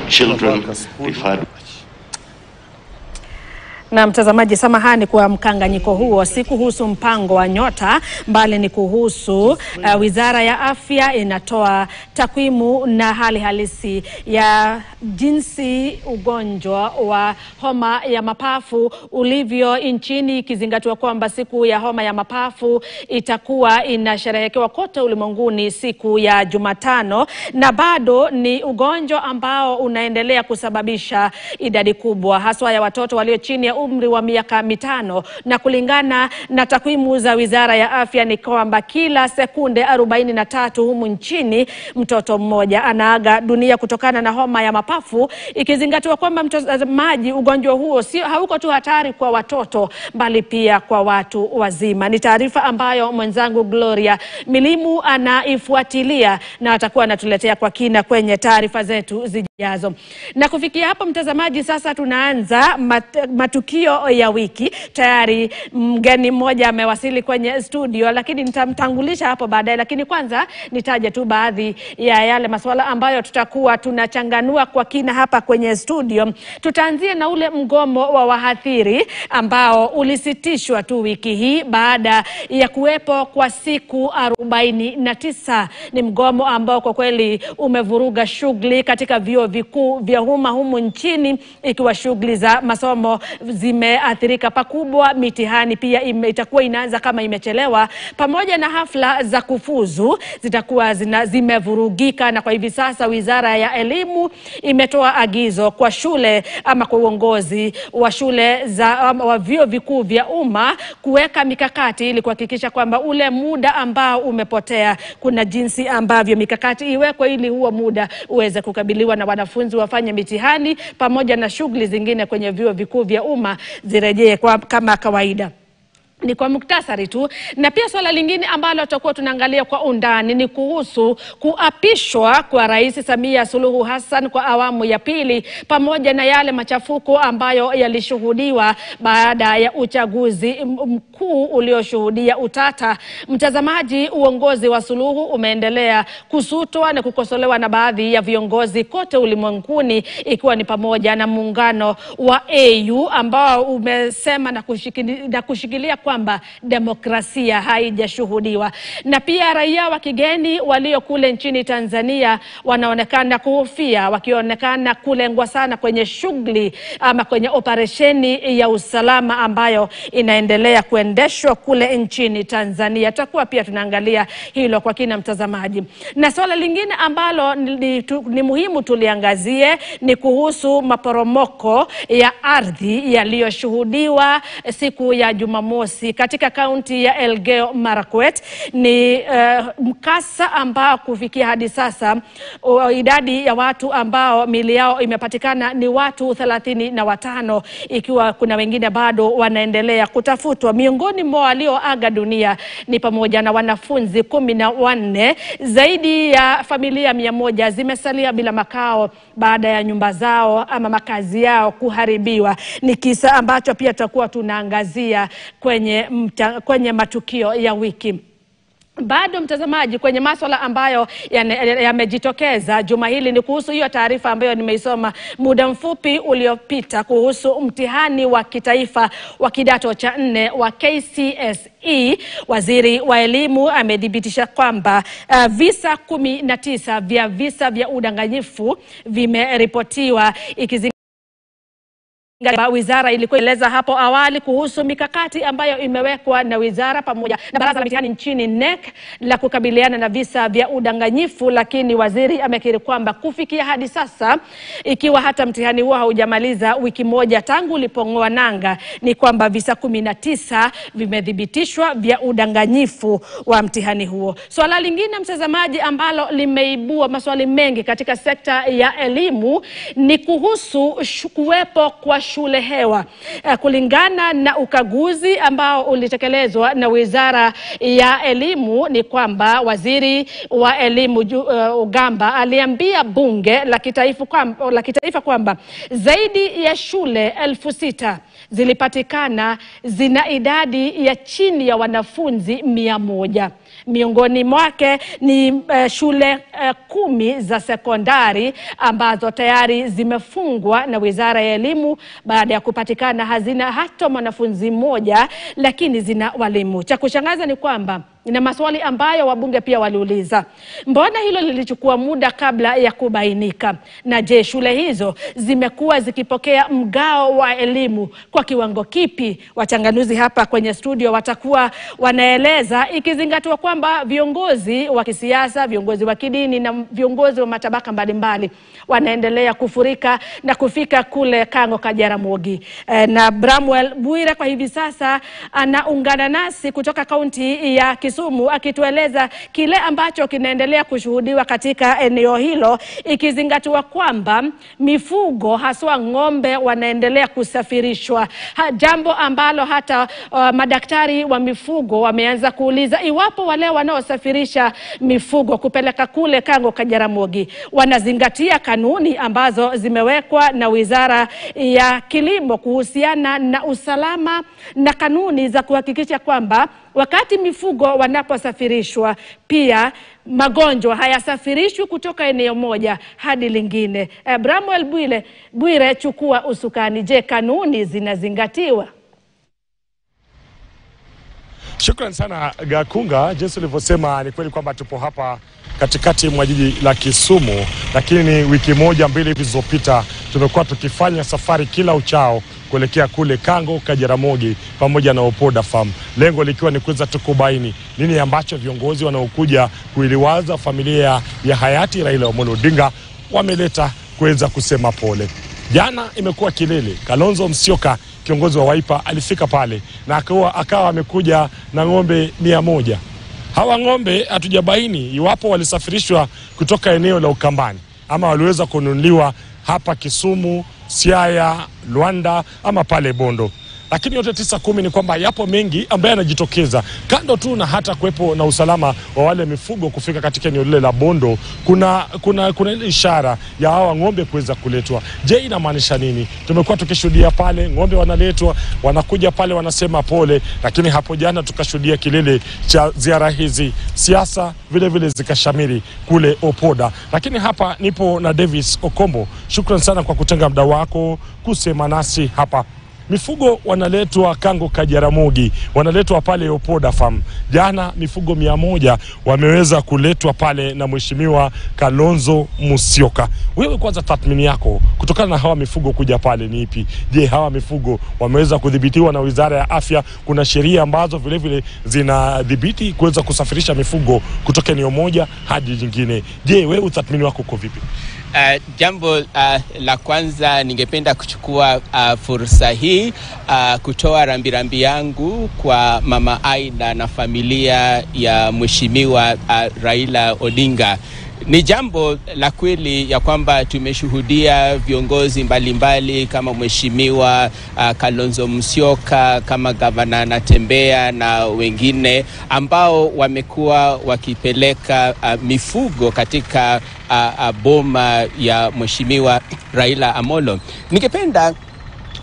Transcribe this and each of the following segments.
children referred. Na mtazamaji, samahani kwa mkanganyiko huo, si kuhusu mpango wa Nyota bali ni kuhusu Wizara ya Afya inatoa takwimu na hali halisi ya jinsi ugonjwa wa homa ya mapafu ulivyo nchini, ikizingatiwa kwamba siku ya homa ya mapafu itakuwa inasherehekewa kote ulimwenguni siku ya Jumatano, na bado ni ugonjwa ambao unaendelea kusababisha idadi kubwa haswa ya watoto walio chini ya umri wa miaka 5, na kulingana na takwimu za Wizara ya Afya ni kwamba kila sekunde 43 humu nchini mtoto mmoja anaaga dunia kutokana na homa ya mapafu, ikizingatiwa kwamba mtazamaji, ugonjwa huo hauko tu hatari kwa watoto bali pia kwa watu wazima. Ni taarifa ambayo mwenzangu Gloria Milimu anaifuatilia na atakuwa anatuletea kwa kina kwenye taarifa zetu zijazo. Na kufikia hapo mtazamaji, sasa tunaanza matukio ya wiki. Tayari mgeni mmoja amewasili kwenye studio, lakini nitamtangulisha hapo baadaye, lakini kwanza nitaje tu baadhi ya yale masuala ambayo tutakuwa tunachanganua kwa kina hapa kwenye studio. Tutaanzia na ule mgomo wa wahadhiri ambao ulisitishwa tu wiki hii baada ya kuwepo kwa siku 49. Ni mgomo ambao kwa kweli umevuruga shughuli katika vyuo vikuu vya umma humu nchini, ikiwa shughuli za masomo zimeathirika pakubwa. Mitihani pia itakuwa inaanza kama imechelewa, pamoja na hafla za kufuzu zitakuwa zimevurugika. Na kwa hivi sasa Wizara ya Elimu imetoa agizo kwa shule ama kwa uongozi wa shule wa vyuo vikuu vya umma kuweka mikakati ili kuhakikisha kwamba ule muda ambao umepotea, kuna jinsi ambavyo mikakati iwekwe ili huo muda uweze kukabiliwa na wanafunzi wafanye mitihani pamoja na shughuli zingine kwenye vyuo vikuu vya umma zirejee kama kawaida. Ni kwa muktasari tu. Na pia swala lingine ambalo tutakuwa tunaangalia kwa undani ni kuhusu kuapishwa kwa Rais Samia Suluhu Hassan kwa awamu ya pili, pamoja na yale machafuko ambayo yalishuhudiwa baada ya uchaguzi mkuu ulioshuhudia utata. Mtazamaji, uongozi wa Suluhu umeendelea kusutwa na kukosolewa na baadhi ya viongozi kote ulimwenguni, ikiwa ni pamoja na muungano wa AU ambao umesema na kushikilia kwamba demokrasia haijashuhudiwa. Na pia raia wa kigeni walio kule nchini Tanzania wanaonekana kuhofia, wakionekana kulengwa sana kwenye shughuli ama kwenye operesheni ya usalama ambayo inaendelea kuendeshwa kule nchini Tanzania. Tutakuwa pia tunaangalia hilo kwa kina mtazamaji. Na swala lingine ambalo ni muhimu tuliangazie ni kuhusu maporomoko ya ardhi yaliyoshuhudiwa siku ya Jumamosi katika kaunti ya Elgeyo Marakwet. Ni mkasa ambao kufikia hadi sasa idadi ya watu ambao mili yao imepatikana ni watu 35, ikiwa kuna wengine bado wanaendelea kutafutwa. Miongoni mwa walioaga dunia ni pamoja na wanafunzi 14. Zaidi ya familia 100 zimesalia bila makao baada ya nyumba zao ama makazi yao kuharibiwa. Ni kisa ambacho pia tutakuwa tunaangazia kwenye matukio ya wiki. Bado mtazamaji, kwenye masuala ambayo yamejitokeza juma hili ni kuhusu hiyo taarifa ambayo nimeisoma muda mfupi uliopita kuhusu mtihani wa kitaifa wa kidato cha 4 wa KCSE. Waziri wa Elimu amedhibitisha kwamba visa 19 visa vya udanganyifu vimeripotiwa, wizara ilikuwa eleza hapo awali kuhusu mikakati ambayo imewekwa na wizara pamoja na baraza la mitihani nchini NEC la kukabiliana na visa vya udanganyifu, lakini waziri amekiri kwamba kufikia hadi sasa, ikiwa hata mtihani huo haujamaliza wiki moja tangu ulipong'oa nanga, ni kwamba visa 19 vimethibitishwa vya udanganyifu wa mtihani huo. Swala lingine mtazamaji ambalo limeibua maswali mengi katika sekta ya elimu ni kuhusu kuwepo kwa shule hewa. Kulingana na ukaguzi ambao ulitekelezwa na Wizara ya Elimu ni kwamba waziri wa elimu Ugamba aliambia bunge la kitaifa kwamba zaidi ya shule 6,000 zilipatikana zina idadi ya chini ya wanafunzi 100. Miongoni mwake ni shule 10 za sekondari ambazo tayari zimefungwa na Wizara ya Elimu baada ya kupatikana hazina hata mwanafunzi mmoja, lakini zina walimu. Cha kushangaza ni kwamba ina maswali ambayo wabunge pia waliuliza. Mbona hilo lilichukua muda kabla ya kubainika? Na je, shule hizo zimekuwa zikipokea mgao wa elimu kwa kiwango kipi? Wachanganuzi hapa kwenye studio watakuwa wanaeleza, ikizingatiwa kwamba viongozi wa kisiasa, viongozi wa kidini na viongozi wa matabaka mbalimbali wanaendelea kufurika na kufika kule Kango Kajaramogi. Na Bramwell Bwire kwa hivi sasa anaungana nasi kutoka kaunti ya Kisumu, akitueleza kile ambacho kinaendelea kushuhudiwa katika eneo hilo, ikizingatiwa kwamba mifugo haswa ng'ombe wanaendelea kusafirishwa. Jambo ambalo hata madaktari wa mifugo wameanza kuuliza iwapo wale wanaosafirisha mifugo kupeleka kule Kango Kajaramogi wanazingatia kanuni ambazo zimewekwa na Wizara ya Kilimo kuhusiana na usalama na kanuni za kuhakikisha kwamba wakati mifugo wanaposafirishwa pia magonjwa hayasafirishwi kutoka eneo moja hadi lingine. Bramwell Bwire, chukua usukani. Je, kanuni zinazingatiwa? Shukrani sana Gakunga. Jinsi ulivyosema ni kweli kwamba tupo hapa katikati mwa jiji la Kisumu, lakini wiki moja mbili zilizopita tumekuwa tukifanya safari kila uchao kuelekea kule Kango Kajaramogi pamoja na Opoda Farm, lengo likiwa ni kuweza tukubaini nini ambacho viongozi wanaokuja kuiliwaza familia ya hayati Raila Amolo Odinga wameleta kuweza kusema pole. Jana imekuwa kilele. Kalonzo Musyoka, kiongozi wa Wiper, alifika pale na akawa amekuja na ng'ombe 100. Hawa ng'ombe hatujabaini iwapo walisafirishwa kutoka eneo la Ukambani ama waliweza kununuliwa hapa Kisumu, Siaya, Luanda ama pale Bondo. Lakini yote 9-10 ni kwamba yapo mengi ambayo yanajitokeza. Kando tu na hata kuwepo na usalama wa wale mifugo kufika katika eneo lile la Bondo, kuna ile ishara ya hawa ng'ombe kuweza kuletwa. Je, inamaanisha nini? Tumekuwa tukishuhudia pale ng'ombe wanaletwa, wanakuja pale wanasema pole, lakini hapo jana tukashuhudia kilele cha ziara hizi, siasa vile vile zikashamiri kule Opoda. Lakini hapa nipo na Davis Okombo. Shukrani sana kwa kutenga muda wako kusema nasi hapa. Mifugo wanaletwa Kango Kajaramogi, wanaletwa pale Opoda Farm. Jana mifugo 100 wameweza kuletwa pale na Mheshimiwa Kalonzo Musyoka. Wewe kwanza tathmini yako kutokana na hawa mifugo kuja pale ni ipi? Je, hawa mifugo wameweza kudhibitiwa na Wizara ya Afya? Kuna sheria ambazo vile vile zinadhibiti kuweza kusafirisha mifugo kutoka eneo moja hadi jingine. Je, wewe tathmini wako uko vipi? Jambo la kwanza ningependa kuchukua fursa hii kutoa rambirambi yangu kwa Mama Aida na familia ya Mheshimiwa Raila Odinga. Ni jambo la kweli ya kwamba tumeshuhudia viongozi mbalimbali kama Mheshimiwa Kalonzo Musyoka, kama Gavana Natembeya na wengine ambao wamekuwa wakipeleka mifugo katika boma ya Mheshimiwa Raila Amolo. Ningependa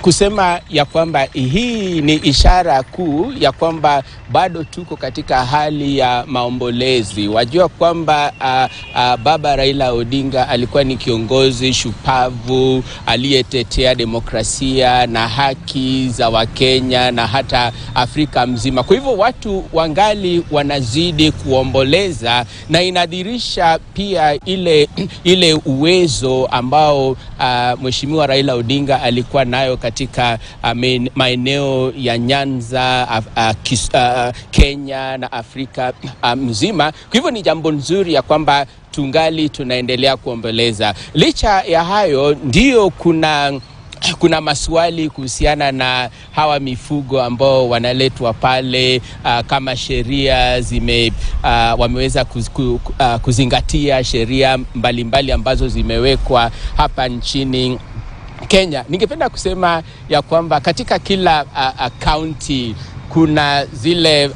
kusema ya kwamba hii ni ishara kuu ya kwamba bado tuko katika hali ya maombolezi. Wajua kwamba baba Raila Odinga alikuwa ni kiongozi shupavu aliyetetea demokrasia na haki za Wakenya na hata Afrika mzima. Kwa hivyo watu wangali wanazidi kuomboleza, na inadhihirisha pia ile uwezo ambao Mheshimiwa Raila Odinga alikuwa nayo katika maeneo ya Nyanza, Kenya na Afrika mzima. Kwa hivyo ni jambo nzuri ya kwamba tungali tunaendelea kuomboleza. Licha ya hayo, ndio kuna maswali kuhusiana na hawa mifugo ambao wanaletwa pale, kama sheria wameweza kuzingatia sheria mbalimbali ambazo zimewekwa hapa nchini Kenya. Ningependa kusema ya kwamba katika kila county kuna zile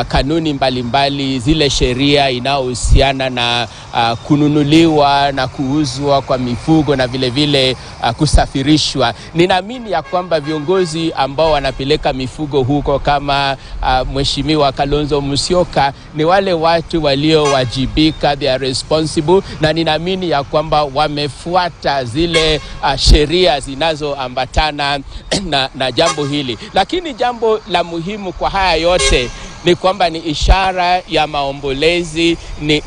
kanuni mbalimbali, zile sheria inayohusiana na kununuliwa na kuuzwa kwa mifugo na vile vile kusafirishwa. Ninaamini ya kwamba viongozi ambao wanapeleka mifugo huko kama Mheshimiwa Kalonzo Musyoka ni wale watu waliowajibika, they are responsible, na ninaamini ya kwamba wamefuata zile sheria zinazoambatana na jambo hili. Lakini jambo la muhimu kwa haya yote ni kwamba ni ishara ya maombolezi,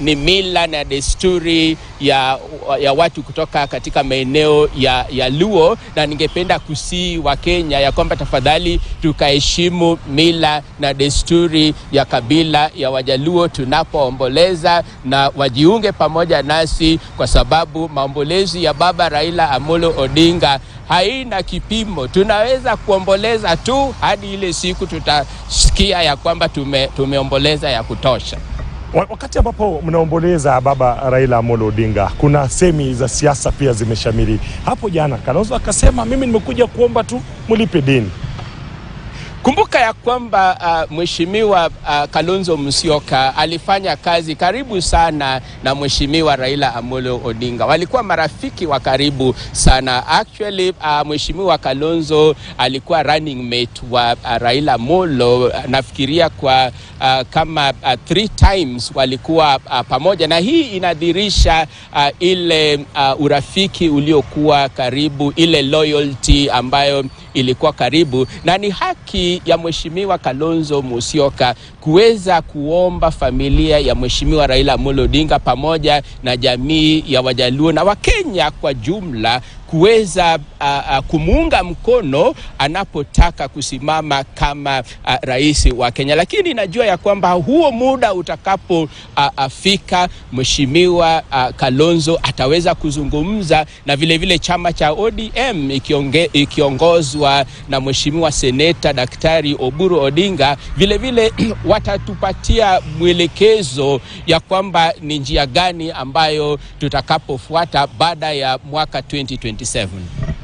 ni mila na desturi ya watu kutoka katika maeneo ya Luo, na ningependa kusii wa Kenya ya kwamba tafadhali tukaheshimu mila na desturi ya kabila ya Wajaluo tunapoomboleza, na wajiunge pamoja nasi, kwa sababu maombolezi ya Baba Raila Amolo Odinga haina kipimo. Tunaweza kuomboleza tu hadi ile siku tutasikia ya kwamba tumeomboleza ya kutosha. Wakati ambapo mnaomboleza Baba Raila Amolo Odinga, kuna semi za siasa pia zimeshamiri. Hapo jana Kalonzo akasema mimi nimekuja kuomba tu mlipe deni. Kumbuka ya kwamba Mheshimiwa Kalonzo Musyoka alifanya kazi karibu sana na Mheshimiwa Raila Amolo Odinga. Walikuwa marafiki wa karibu sana. Actually, Mheshimiwa Kalonzo alikuwa running mate wa Raila Amolo, nafikiria kwa kama 3 times walikuwa pamoja, na hii inadhirisha ile urafiki uliokuwa karibu, ile loyalty ambayo ilikuwa karibu, na ni haki ya Mheshimiwa Kalonzo Musyoka kuweza kuomba familia ya Mheshimiwa Raila Amolo Odinga pamoja na jamii ya Wajaluo na Wakenya kwa jumla kuweza kumuunga mkono anapotaka kusimama kama rais wa Kenya. Lakini najua ya kwamba huo muda utakapofika, Mheshimiwa Kalonzo ataweza kuzungumza na vile vile chama cha ODM ikiongozwa na Mheshimiwa Seneta Daktari Oburu Odinga. Vile vile watatupatia mwelekezo ya kwamba ni njia gani ambayo tutakapofuata baada ya mwaka 2027.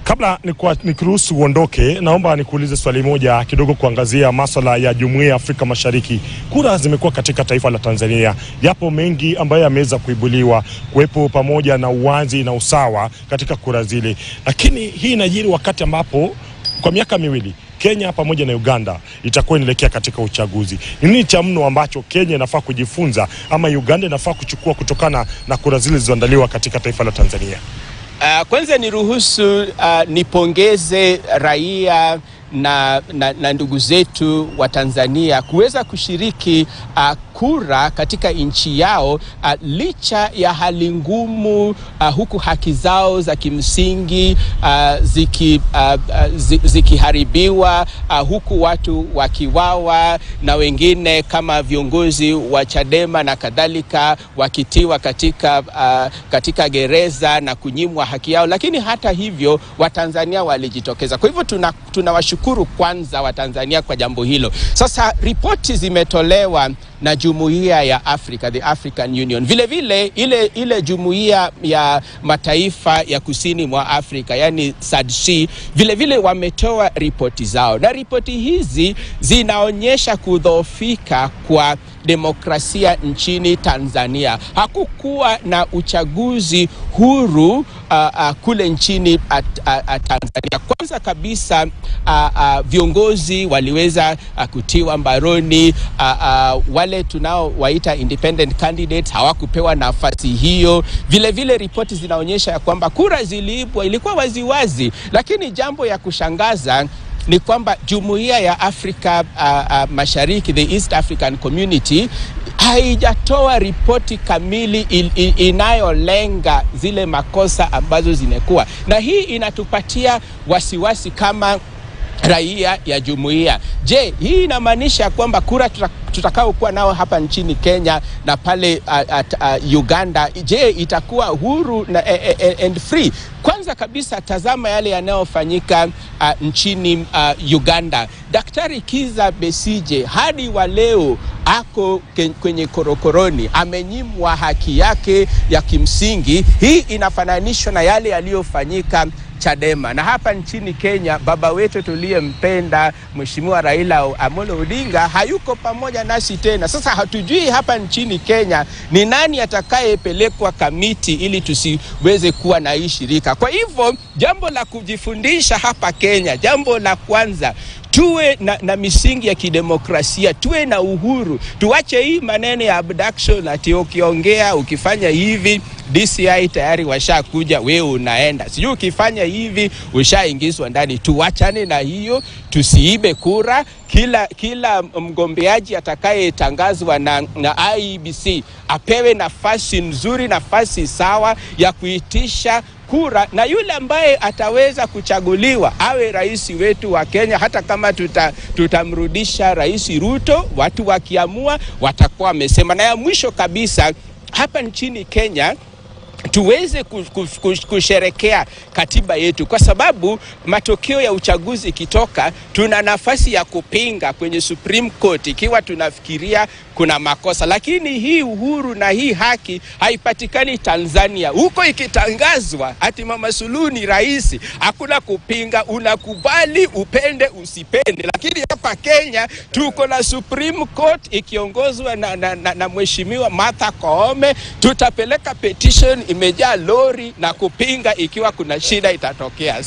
Kabla nikuruhusu uondoke, naomba nikuulize swali moja kidogo kuangazia masuala ya Jumuiya ya Afrika Mashariki. Kura zimekuwa katika taifa la Tanzania. Yapo mengi ambayo yameweza kuibuliwa, kuwepo pamoja na uwazi na usawa katika kura zile. Lakini hii inajiri wakati ambapo kwa miaka miwili Kenya pamoja na Uganda itakuwa inaelekea katika uchaguzi. Nini cha mno ambacho Kenya inafaa kujifunza ama Uganda inafaa kuchukua kutokana na kura zile zilizoandaliwa katika taifa la Tanzania? Kwanza niruhusu nipongeze raia na ndugu zetu wa Tanzania kuweza kushiriki kura katika nchi yao licha ya hali ngumu, huku haki zao za kimsingi zikiharibiwa, huku watu wakiwawa na wengine kama viongozi wa Chadema na kadhalika wakitiwa katika gereza na kunyimwa haki yao. Lakini hata hivyo Watanzania walijitokeza. Kwa hivyo tunawashukuru kwanza Watanzania kwa jambo hilo. Sasa ripoti zimetolewa na Jumuiya ya Afrika, the African Union. Vile vile ile Jumuiya ya Mataifa ya Kusini mwa Afrika, yani SADC, vile vile wametoa ripoti zao. Na ripoti hizi zinaonyesha kudhoofika kwa demokrasia nchini Tanzania. Hakukuwa na uchaguzi huru kule nchini Tanzania. Kwanza kabisa viongozi waliweza kutiwa mbaroni, wale tunao waita independent candidates hawakupewa nafasi hiyo. Vile vile ripoti zinaonyesha kwamba kura ziliibwa, ilikuwa waziwazi. Lakini jambo ya kushangaza ni kwamba Jumuiya ya Afrika Mashariki, the East African Community, haijatoa ripoti kamili inayolenga zile makosa ambazo zimekuwa. Na hii inatupatia wasiwasi kama raia ya jumuiya. Je, hii inamaanisha kwamba kura tutakao kuwa nao hapa nchini Kenya na pale Uganda, je, itakuwa huru na and free? Kwanza kabisa tazama yale yanayofanyika nchini Uganda. Daktari Kizza Besigye hadi wa leo ako kwenye korokoroni, amenyimwa haki yake ya kimsingi. Hii inafananishwa na yale yaliyofanyika Chadema. Na hapa nchini Kenya, baba wetu tuliyempenda Mheshimiwa Raila Amolo Odinga hayuko pamoja nasi tena. Sasa hatujui hapa nchini Kenya ni nani atakayepelekwa kamiti ili tusiweze kuwa na hii shirika. Kwa hivyo jambo la kujifundisha hapa Kenya, jambo la kwanza, tuwe na misingi ya kidemokrasia, tuwe na uhuru, tuache hii maneno ya abduction ati ukiongea ukifanya hivi DCI tayari washakuja wewe unaenda, sijui ukifanya hivi ushaingizwa ndani. Tuachane na hiyo, tusiibe kura. Kila mgombeaji atakayetangazwa na IEBC apewe nafasi nzuri, nafasi sawa ya kuitisha kura, na yule ambaye ataweza kuchaguliwa awe rais wetu wa Kenya. Hata kama tutamrudisha Rais Ruto, watu wakiamua watakuwa wamesema. Na ya mwisho kabisa, hapa nchini Kenya tuweze kusherekea katiba yetu, kwa sababu matokeo ya uchaguzi kitoka, tuna nafasi ya kupinga kwenye Supreme Court ikiwa tunafikiria kuna makosa. Lakini hii uhuru na hii haki haipatikani Tanzania. Huko ikitangazwa ati Mama Suluhu ni rais, hakuna kupinga, unakubali upende usipende. Lakini hapa Kenya tuko na Supreme Court ikiongozwa na Mheshimiwa Martha Koome. Tutapeleka petition imejaa lori na kupinga ikiwa kuna shida itatokea.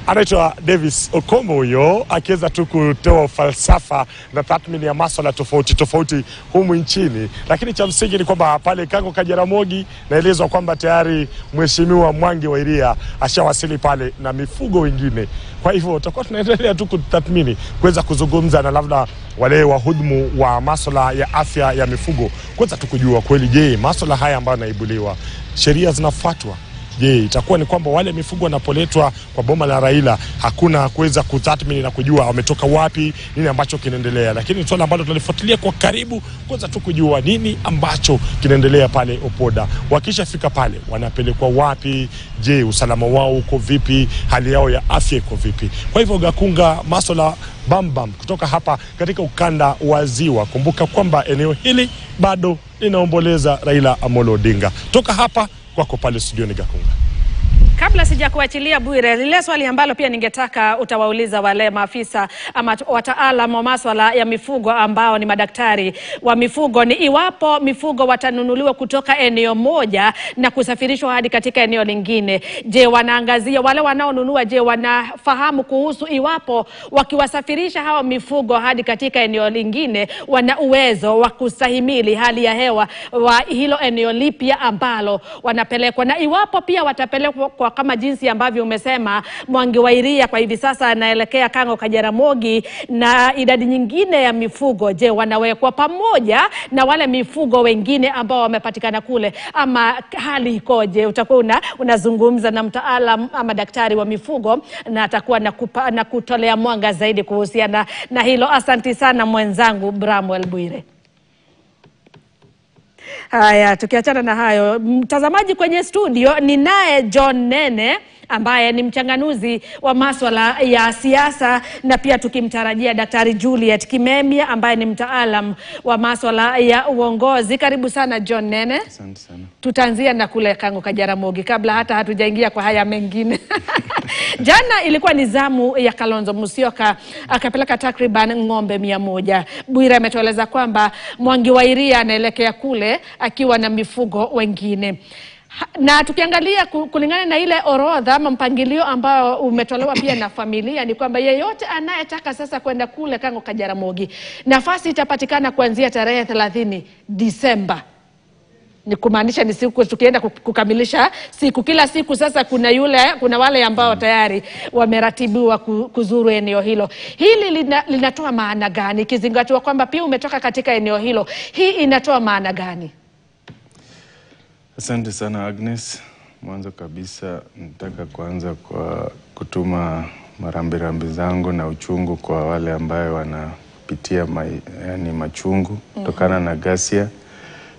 Anaitwa Davis Okomo huyo, akiweza tu kutoa falsafa na tathmini ya masuala tofauti humu nchini. Lakini cha msingi ni kwamba pale Kango Kajaramogi naelezwa kwamba tayari Mheshimiwa Mwangi wa Iria ashawasili pale na mifugo wengine. Kwa hivyo tutakuwa tunaendelea tu kutathmini, kuweza kuzungumza na labda wale wahudumu wa masuala ya afya ya mifugo, kuweza tu kujua kweli, je, masuala haya ambayo yanaibuliwa sheria zinafuatwa? Je, itakuwa ni kwamba wale mifugo wanapoletwa kwa boma la Raila hakuna kuweza kutathmini na kujua wametoka wapi, nini ambacho kinaendelea? Lakini swala ambalo tunalifuatilia kwa karibu, kwanza tu kujua nini ambacho kinaendelea pale Opoda. Wakishafika pale wanapelekwa wapi? Je, usalama wao uko vipi? Hali yao ya afya iko vipi? Kwa hivyo Gakunga, masuala bambam kutoka hapa katika ukanda wa Ziwa. Kumbuka kwamba eneo hili bado linaomboleza Raila Amolo Odinga. Toka hapa kwako pale studioni Gakunga. Kabla sijakuachilia Bwire, lile swali ambalo pia ningetaka utawauliza wale maafisa ama wataalamu wa masuala ya mifugo ambao ni madaktari wa mifugo, ni iwapo mifugo watanunuliwa kutoka eneo moja na kusafirishwa hadi katika eneo lingine. Je, wanaangazia wale wanaonunua, je, wanafahamu kuhusu iwapo wakiwasafirisha hao mifugo hadi katika eneo lingine wana uwezo wa kustahimili hali ya hewa wa hilo eneo lipya ambalo wanapelekwa? Na iwapo pia watapelekwa kwa kama jinsi ambavyo umesema Mwangi wa Iria kwa hivi sasa anaelekea Kango Kajaramogi na idadi nyingine ya mifugo, je, wanawekwa pamoja na wale mifugo wengine ambao wamepatikana kule, ama hali ikoje? Utakuwa unazungumza na mtaalamu ama daktari wa mifugo na atakuwa na kutolea mwanga zaidi kuhusiana na hilo. Asante sana mwenzangu Bramwell Bwire. Haya, tukiachana na hayo, mtazamaji, kwenye studio ni naye John Nene ambaye ni mchanganuzi wa masuala ya siasa, na pia tukimtarajia Daktari Juliet Kimemia ambaye ni mtaalam wa masuala ya uongozi. Karibu sana John Nene. Asante sana. Tutaanzia na kule Kango Kajaramogi kabla hata hatujaingia kwa haya mengine. Jana ilikuwa ni zamu ya Kalonzo Musyoka, akapeleka takriban ng'ombe 100. Bwire ametueleza kwamba Mwangi wa Iria anaelekea kule akiwa na mifugo wengine. Na tukiangalia kulingana na ile orodha ama mpangilio ambao umetolewa pia na familia, ni kwamba yeyote anayetaka sasa kwenda kule Kango Kajaramogi, nafasi itapatikana kuanzia tarehe 30 Disemba. Ni kumaanisha ni siku tukienda kukamilisha siku, kila siku sasa kuna wale ambao tayari wameratibiwa kuzuru eneo hilo. Hili linatoa maana gani, ikizingatiwa kwamba pia umetoka katika eneo hilo? Hii inatoa maana gani? Asante sana Agnes. Mwanzo kabisa nataka kuanza kwa kutuma marambirambi zangu na uchungu kwa wale ambao wanapitia machungu kutokana na ghasia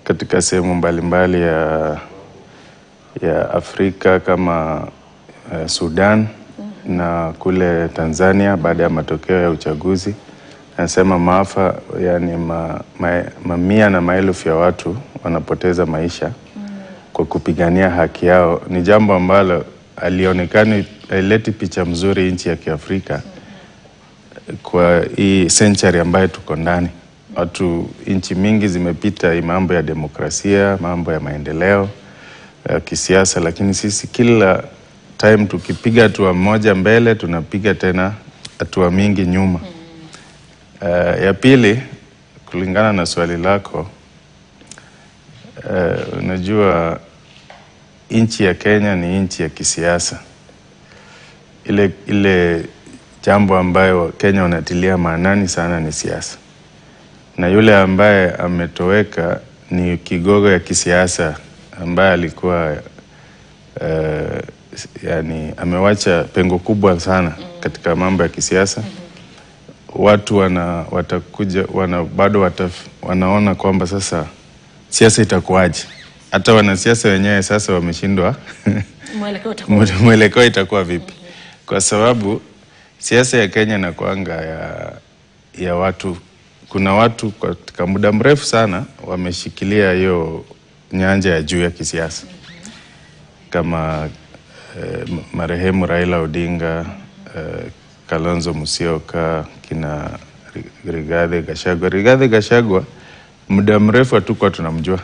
katika sehemu mbalimbali ya Afrika kama Sudan na kule Tanzania baada ya matokeo ya uchaguzi. Nasema maafa, yani mamia na maelfu ya watu wanapoteza maisha kwa kupigania haki yao. Ni jambo ambalo alionekana haileti picha mzuri nchi ya Kiafrika kwa hii century ambayo tuko ndani. Nchi mingi zimepita mambo ya demokrasia, mambo ya maendeleo ya kisiasa, lakini sisi kila time tukipiga hatua moja mbele tunapiga tena hatua mingi nyuma. Ya pili, kulingana na swali lako, unajua nchi ya Kenya ni nchi ya kisiasa. Ile jambo ambayo Kenya wanatilia maanani sana ni siasa. Na yule ambaye ametoweka ni kigogo ya kisiasa ambaye alikuwa yani amewacha pengo kubwa sana katika mambo ya kisiasa. Watu watakuja bado wanaona kwamba sasa siasa itakuwaje. Hata wanasiasa wenyewe sasa wameshindwa mwelekeo itakuwa vipi. Kwa sababu siasa ya Kenya inakuanga ya watu. Kuna watu katika muda mrefu sana wameshikilia hiyo nyanja ya juu ya kisiasa. Kama marehemu Raila Odinga, Kalonzo Musyoka, kina Rigathi Gachagua. Rigathi Gachagua muda mrefu hatukuwa tunamjua.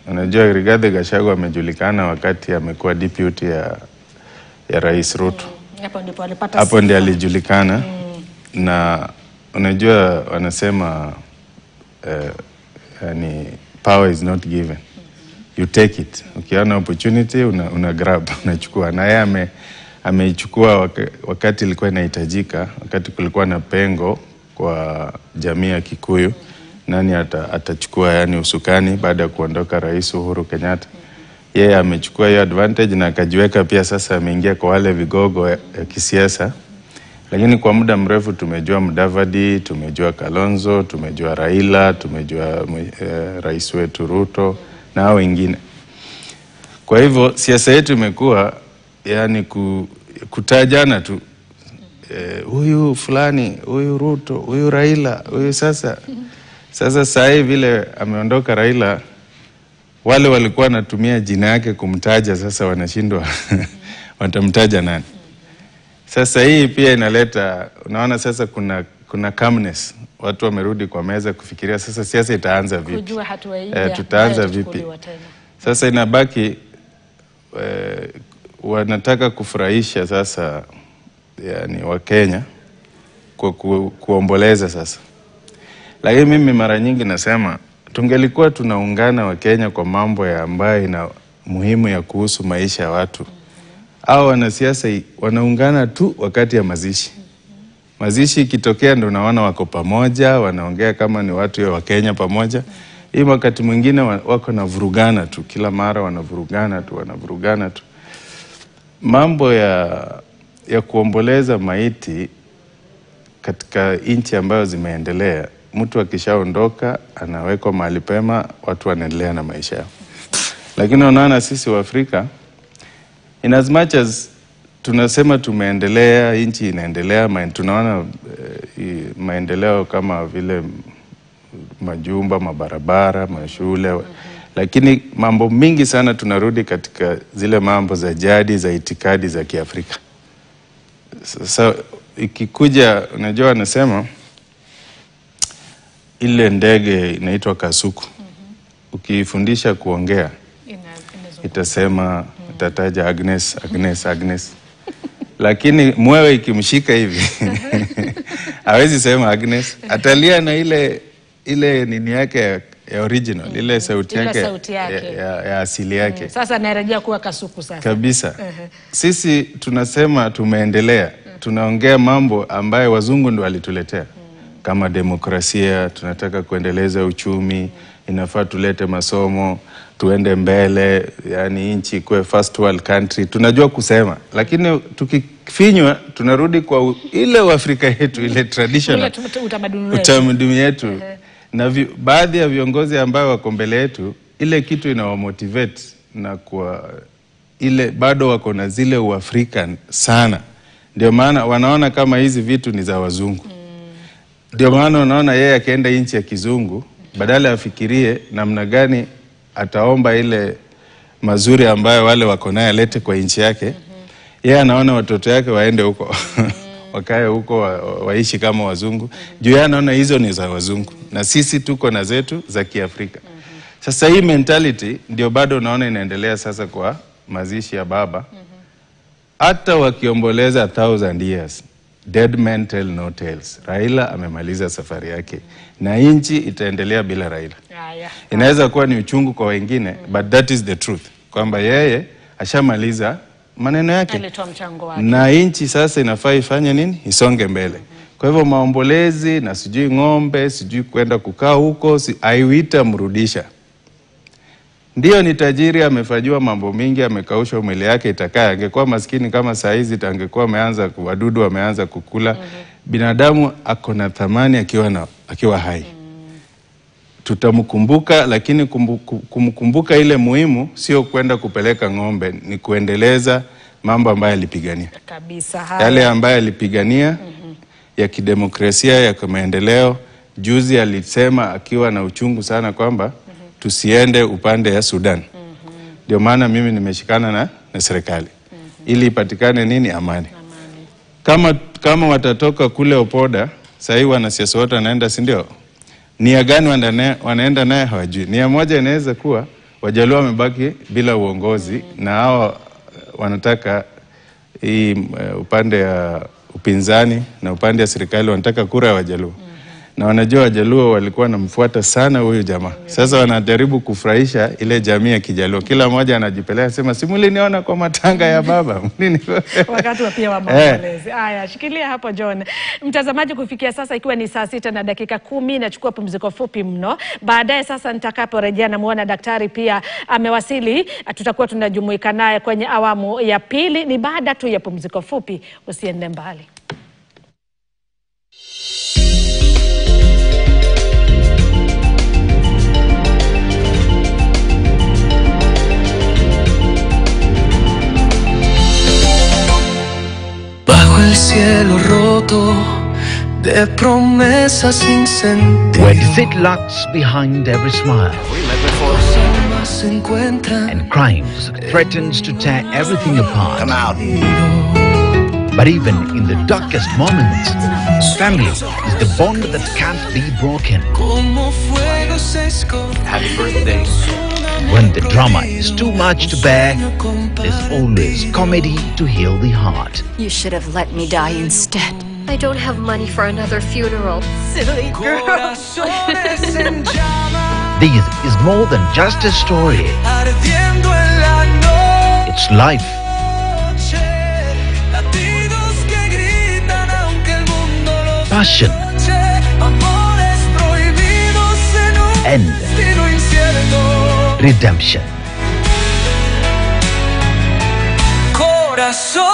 Unajua Rigathi Gachagua amejulikana wakati amekuwa deputy ya Rais Ruto. Hapo ndiyo alijulikana. Na unajua wanasema yani power is not given, you take it. Ukiona opportunity una grab, unachukua. Na yeye ameichukua wakati ilikuwa inahitajika, wakati kulikuwa na pengo kwa jamii ya Kikuyu. Nani atachukua yani usukani baada ya kuondoka Rais Uhuru Kenyatta? Yeye amechukua hiyo advantage na akajiweka pia sasa ameingia kwa wale vigogo ya kisiasa. Lakini kwa muda mrefu tumejua Mudavadi, tumejua Kalonzo, tumejua Raila, tumejua Rais wetu Ruto na hao wengine. Kwa hivyo siasa yetu imekuwa yani kutajana tu. Huyu fulani, huyu Ruto, huyu Raila, huyu sasa hivi vile ameondoka Raila, wale walikuwa wanatumia jina yake kumtaja sasa wanashindwa watamtaja nani. Sasa hii pia inaleta, unaona sasa kuna calmness. Watu wamerudi kwa meza kufikiria sasa siasa itaanza vipi. Kujua hatua hii tutaanza vipi. Sasa inabaki wanataka kufurahisha sasa yani wa Kenya kwa kuomboleza sasa. Lakini mimi mara nyingi nasema tungelikuwa tunaungana wa Kenya kwa mambo ya ambayo ina muhimu ya kuhusu maisha ya watu. Hao wanasiasa wanaungana tu wakati ya mazishi. Mazishi ikitokea ndio unaona wako pamoja, wanaongea kama ni watu wa Kenya pamoja. Hii wakati mwingine wako na vurugana tu, kila mara wanavurugana tu. Mambo ya kuomboleza maiti katika nchi ambayo zimeendelea, mtu akishaondoka anawekwa mahali pema, watu wanaendelea na maisha yao. Lakini unaona sisi wa Afrika, in as much as tunasema tumeendelea, nchi inaendelea, tunaona maendeleo kama vile majumba, mabarabara, mashule, lakini mambo mingi sana tunarudi katika zile mambo za jadi, za itikadi za Kiafrika. Sasa ikikuja, unajua wanasema ile ndege inaitwa kasuku. Ukifundisha kuongea itasema, itataja Agnes. Lakini mwewe ikimshika hivi hawezi sema Agnes, atalia na ile nini yake ya original, ile sauti yake ya asili yake. Sasa narejea kuwa kasuku sasa. Kabisa. Sisi tunasema tumeendelea. Tunaongea mambo ambayo wazungu ndio walituletea. Kama demokrasia, tunataka kuendeleza uchumi, inafaa tulete masomo, tuende mbele, yani nchi kuwe first world country. Tunajua kusema, lakini tukifinywa tunarudi kwa ile Afrika yetu, ile traditional utamaduni yetu. Na baadhi ya viongozi ambao wako mbele yetu, ile kitu inawamotivate na kwa ile bado wako na zile uafrika sana. Ndio maana wanaona kama hizi vitu ni za wazungu. Ndio maana unaona yeye akienda nchi ya kizungu, badala afikirie namna gani ataomba ile mazuri ambayo wale wako naye alete kwa nchi yake, Yeye anaona watoto yake waende huko. Wakae huko waishi kama wazungu. Juu yeye anaona hizo ni za wazungu. Na sisi tuko na zetu za Kiafrika. Sasa hii mentality ndio bado unaona inaendelea sasa kwa mazishi ya baba. Hata wakiomboleza 1000 years. Dead men tell no tales. Raila amemaliza safari yake. Na nchi itaendelea bila Raila. Inaweza kuwa ni uchungu kwa wengine, but that is the truth. Kwamba yeye ashamaliza maneno yake. Alitoa mchango wake. Na nchi sasa inafaa ifanye nini? Isonge mbele. Kwa hivyo maombolezi na sijui ng'ombe, sijui kwenda kukaa huko, aiwita mrudisha. Ndio ni tajiri, amefanywa mambo mingi, amekausha mwili yake itakaa. Angekuwa maskini kama saa hizi angekuwa ameanza wadudu wameanza kukula. Binadamu akona thamani akiwa hai. Tutamkumbuka, lakini kumkumbuka ile muhimu sio kwenda kupeleka ng'ombe, ni kuendeleza mambo ambayo alipigania. Kabisa yale ambayo alipigania ya kidemokrasia, ya maendeleo. Juzi alisema akiwa na uchungu sana kwamba tusiende upande ya Sudan. Ndio maana mimi nimeshikana na serikali. Ili ipatikane nini? Amani. Kama watatoka kule Opoda, sasa wanasiasa wote wanaenda, si ndio? Nia gani wanaenda naye hawajui. Nia moja inaweza kuwa Wajaluo wamebaki bila uongozi na hao wanataka hii upande ya upinzani na upande ya serikali wanataka kura ya Wajaluo. Na wanajua Wajaluo walikuwa wanamfuata sana huyu jamaa. Sasa wanajaribu kufurahisha ile jamii ya Kijaluo. Kila mmoja anajipeleka sema simuli niona kwa matanga ya baba. Wakati wa pia wa maombolezi. Haya, shikilia hapo John. Mtazamaji, kufikia sasa ikiwa ni saa 6 na dakika 10, nachukua pumziko fupi mno. Baadaye sasa nitakaporejea namuona daktari pia amewasili. Tutakuwa tunajumuika naye kwenye awamu ya pili. Ni baada tu ya pumziko fupi, usiende mbali. El cielo roto de promesas sin sentido. Where deceit lurks behind every smile, and crimes threatens to tear everything apart. Come out. But even in the darkest moments, family is the bond that can't be broken. Happy birthday. When the drama is too much to bear, there's always comedy to heal the heart. You should have let me die instead. I don't have money for another funeral. Silly girl. This is more than just a story. It's life. Passion. And redemption.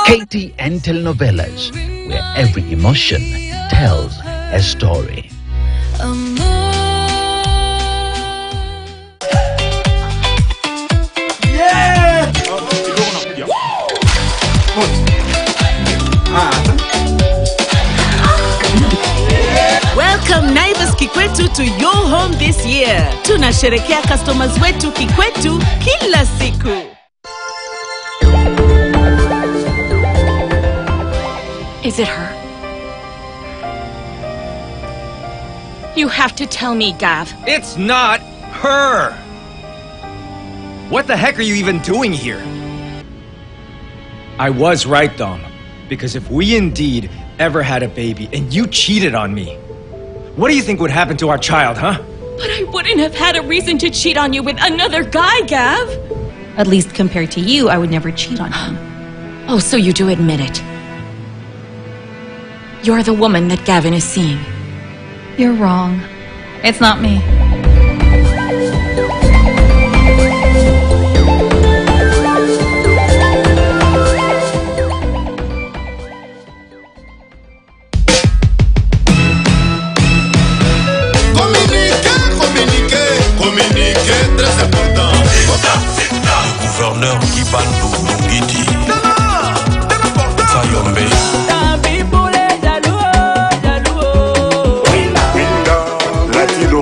KTN Telenovelas, where every emotion tells a story. Welcome Naivas Kikwetu to your home this year. Tunasherekea customers wetu Kikwetu kila siku. Is it her? You have to tell me, Gav. It's not her! What the heck are you even doing here? I was right, Dom. Because if we indeed ever had a baby and you cheated on me, what do you think would happen to our child, huh? But I wouldn't have had a reason to cheat on you with another guy, Gav. At least compared to you, I would never cheat on him. Oh, so you do admit it. You're the woman that Gavin is seeing. You're wrong. It's not me. Gouverneur Kibando Ngiti Sayombe Latino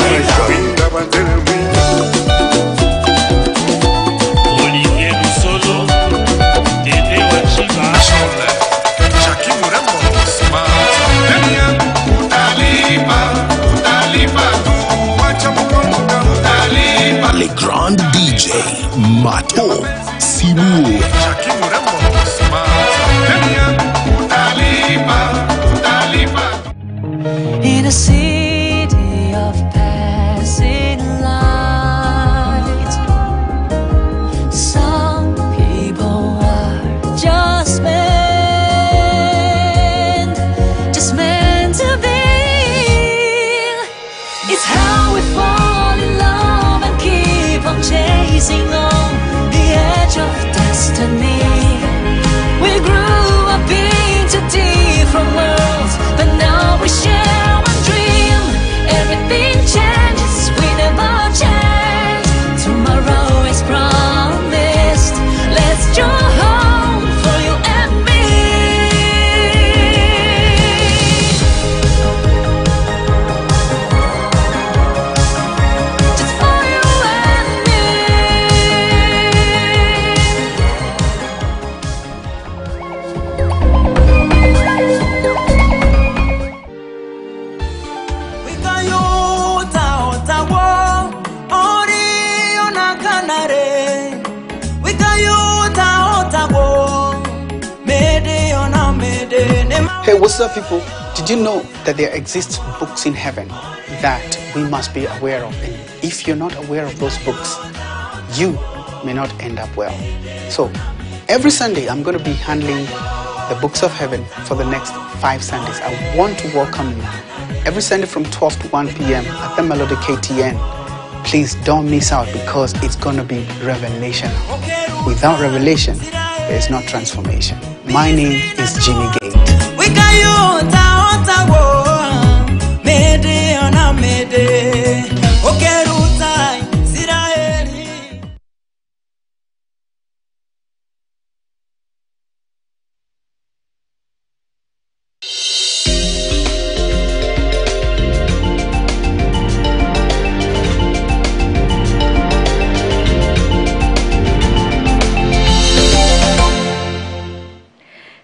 racing on the edge of destiny. We grew up into different worlds, but now we share one dream. Everything changes, we never change. Tomorrow is promised. Let's draw home for you and me. Just for you and me. Hey, what's up, people? Did you know that there exist books in heaven that we must be aware of? And if you're not aware of those books, you may not end up well. So, every Sunday, I'm going to be handling the books of heaven for the next 5 Sundays. I want to welcome you every Sunday from 12 to 1 p.m. at the Melody KTN. Please don't miss out, because it's going to be revelation. Without revelation, there is no transformation. My name is Jimmy Gate.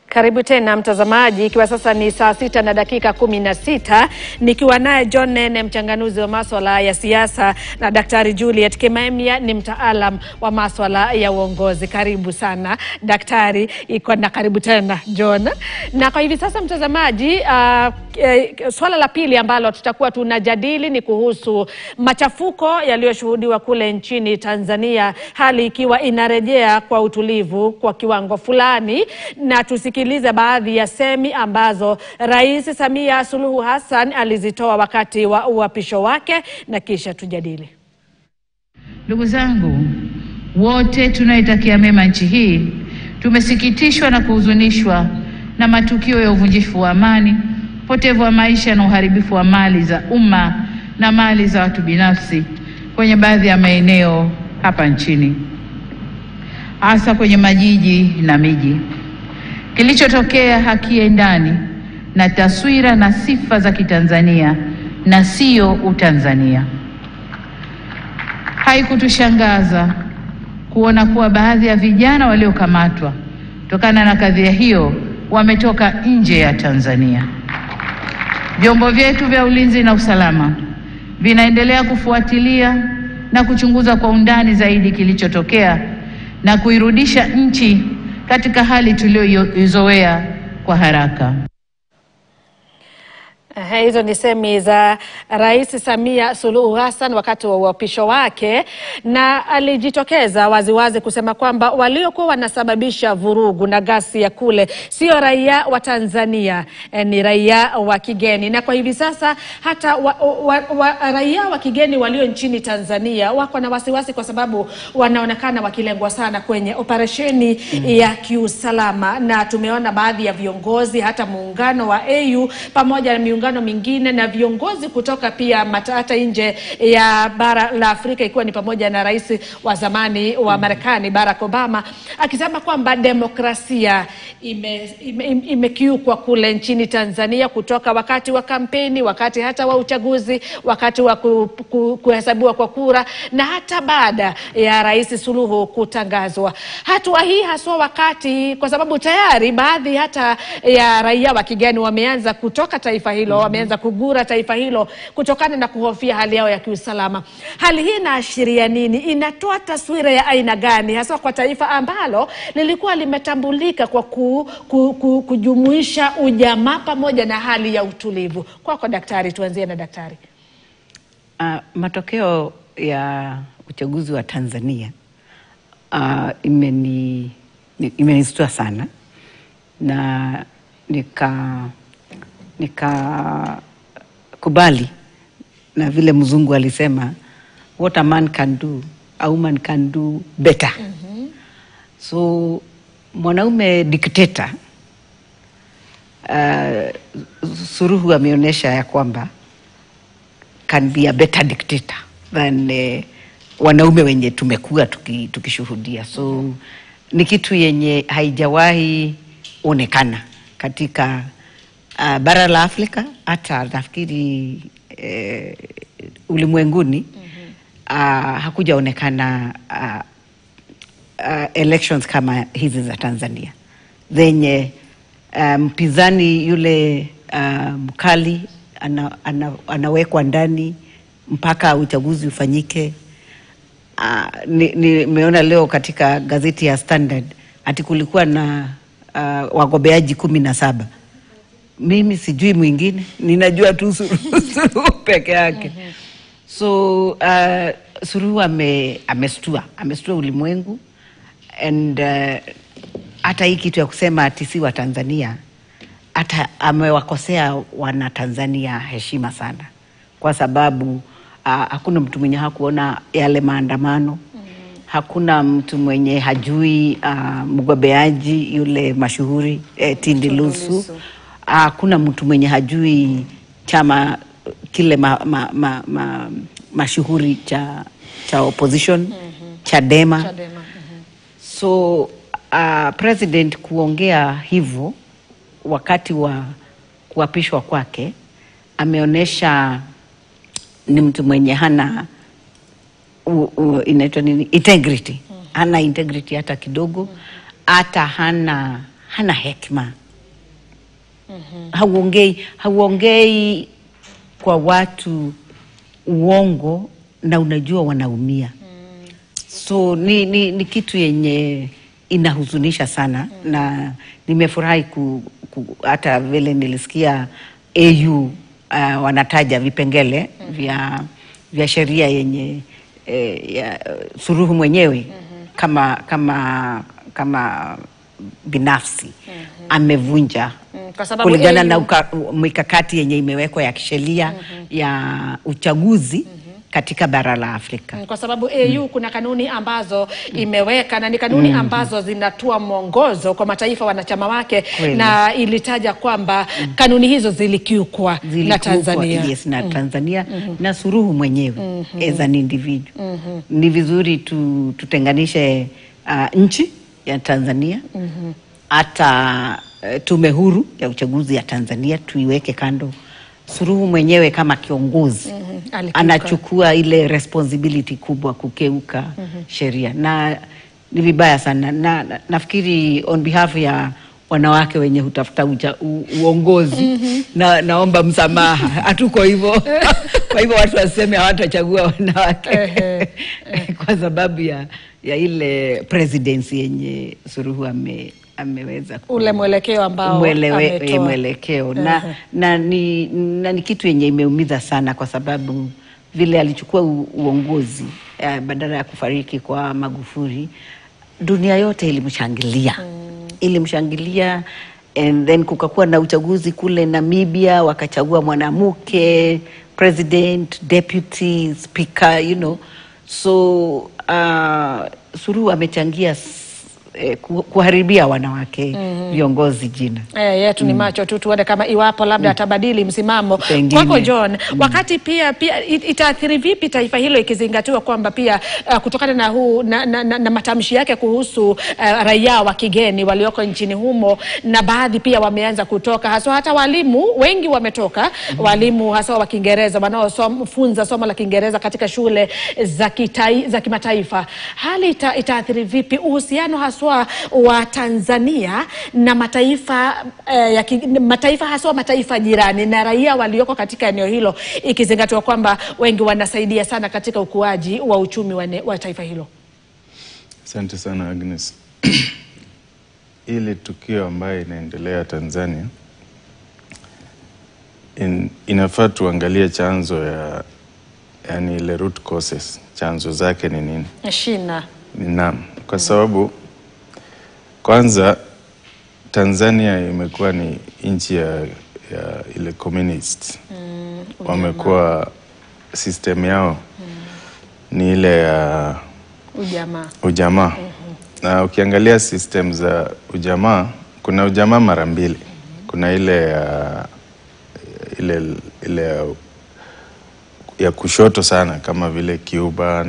Karibu tena mtazamaji, ikiwa sasa ni saa 6:16, nikiwa naye John Nene, mchanganuzi wa masuala ya siasa, na Daktari Juliet Kimemia, ni mtaalam wa masuala ya uongozi. Karibu sana daktari, na karibu tena John. Na kwa hivi sasa mtazamaji, swala la pili ambalo tutakuwa tunajadili ni kuhusu machafuko yaliyoshuhudiwa kule nchini Tanzania, hali ikiwa inarejea kwa utulivu kwa kiwango fulani, na tusikilize baadhi ya semi ambazo Rais Samia Suluhu Hassan alizitoa wakati wa uapisho wake, na kisha tujadili. Ndugu zangu, wote tunaitakia mema nchi hii, tumesikitishwa na kuhuzunishwa na matukio ya uvunjifu wa amani, upotevu wa maisha na uharibifu wa mali za umma na mali za watu binafsi kwenye baadhi ya maeneo hapa nchini, hasa kwenye majiji na miji. Kilichotokea hakiendani na taswira na sifa za Kitanzania na sio Utanzania. Haikutushangaza kuona kuwa baadhi ya vijana waliokamatwa kutokana na kadhia hiyo wametoka nje ya Tanzania. Vyombo vyetu vya ulinzi na usalama vinaendelea kufuatilia na kuchunguza kwa undani zaidi kilichotokea na kuirudisha nchi katika hali tuliyoizoea kwa haraka. Hizo ni semi za Rais Samia Suluhu Hassan wakati wa uapisho wake, na alijitokeza waziwazi kusema kwamba waliokuwa wanasababisha vurugu na ghasia kule sio raia wa Tanzania, ni raia wa kigeni. Na kwa hivi sasa hata raia wa kigeni walio nchini Tanzania wako na wasiwasi kwa sababu wanaonekana wakilengwa sana kwenye operesheni ya kiusalama, na tumeona baadhi ya viongozi, hata muungano wa AU pamoja na miungano mingine na viongozi kutoka pia hata nje ya bara la Afrika, ikiwa ni pamoja na rais wa zamani wa Marekani Barack Obama, akisema kwamba demokrasia imekiukwa kule nchini Tanzania, kutoka wakati wa kampeni, wakati hata wa uchaguzi, wakati wa kuhesabiwa kwa kura, na hata baada ya Rais Suluhu kutangazwa. Hatua hii haswa wakati, kwa sababu tayari baadhi hata ya raia wa kigeni wameanza kutoka taifa hilo, wameanza kugura taifa hilo kutokana na kuhofia hali yao ya kiusalama. Hali hii inaashiria nini? Inatoa taswira ya aina gani hasa kwa taifa ambalo lilikuwa limetambulika kwa kujumuisha ujamaa pamoja na hali ya utulivu? Kwako daktari, tuanzie na daktari. Matokeo ya uchaguzi wa Tanzania imenistua sana, na nikakubali na vile mzungu alisema, what a man can do a woman can do better. So mwanaume dictator, Suluhu ameonyesha ya kwamba can be a better dictator than wanaume wenye tumekuwa tukishuhudia. So ni kitu yenye haijawahi onekana katika bara la Afrika, hata nafikiri ulimwenguni. Hakujaonekana elections kama hizi za Tanzania zenye mpinzani yule mkali anawekwa ndani mpaka uchaguzi ufanyike. Nimeona leo katika gazeti ya Standard ati kulikuwa na wagobeaji 17. Mimi sijui mwingine, ninajua tu Suluhu peke yake. So Suluhu amestua ulimwengu, and hata hii kitu ya kusema ati si wa Tanzania, hata amewakosea wana Tanzania heshima sana, kwa sababu hakuna mtu mwenye hakuona yale maandamano. Hakuna mtu mwenye hajui mgobeaji yule mashuhuri Tundu Lissu. Hakuna mtu mwenye hajui chama kile mashuhuri cha opposition, Chadema. So president kuongea hivyo wakati wa kuapishwa kwake, ameonyesha ni mtu mwenye hana inaitwa nini, integrity. Hana integrity hata kidogo, hata hana hekima. Hauongei kwa watu uongo na unajua wanaumia. So ni kitu yenye inahuzunisha sana. Na nimefurahi hata vile nilisikia AU wanataja vipengele vya sheria yenye ya Suluhu mwenyewe kama binafsi amevunja kulingana na mikakati yenye imewekwa ya kisheria ya uchaguzi katika bara la Afrika. Kwa sababu AU kuna kanuni ambazo imeweka, na ni kanuni ambazo zinatoa mwongozo kwa mataifa wanachama wake. Na ilitaja kwamba kanuni hizo zilikiukwa na Tanzania. Yes, na Tanzania na Suluhu mwenyewe as an individual. Ni vizuri tutenganishe nchi ya Tanzania, hata tume huru ya uchaguzi ya Tanzania tuiweke kando. Suluhu mwenyewe kama kiongozi anachukua ile responsibility kubwa kukeuka sheria, na ni vibaya sana. Na nafikiri on behalf ya wanawake wenye hutafuta uongozi, naomba msamaha, hatuko hivyo. Kwa hivyo watu waseme hawatachagua wanawake kwa sababu ya ile presidency yenye Suluhu ameweza ule mwelekeo ambao ametoa. Mwelekeo na ni kitu yenye imeumiza sana, kwa sababu vile alichukua uongozi badala ya kufariki kwa Magufuli, dunia yote ilimshangilia. And then kukakuwa na uchaguzi kule Namibia, wakachagua mwanamke president, deputy speaker, you know. So Suluhu amechangia kuharibia wanawake viongozi jina. Yetu ni macho tu tuone kama iwapo labda atabadili msimamo. Kwako John, wakati pia itaathiri vipi taifa hilo, ikizingatiwa kwamba pia kutokana na matamshi yake kuhusu raia wa kigeni walioko nchini humo, na baadhi pia wameanza kutoka, hasa hata walimu wengi wametoka, walimu hasa wa Kiingereza wanaofunza somo la Kiingereza katika shule za kimataifa. Hali itaathiri vipi uhusiano hasa wa Tanzania na mataifa hasa mataifa jirani na raia walioko katika eneo hilo, ikizingatiwa kwamba wengi wanasaidia sana katika ukuaji wa uchumi wa taifa hilo? Asante sana Agnes. Ile tukio ambayo inaendelea Tanzania, inafaa tuangalie chanzo yani ile root causes, chanzo zake ni nini? Shina. Naam, kwa sababu kwanza Tanzania imekuwa ni nchi ya ile communist. Wamekuwa system yao ni ile ya ujamaa. Na ukiangalia system za ujamaa, kuna ujamaa mara mbili. Kuna ile ya kushoto sana kama vile Cuba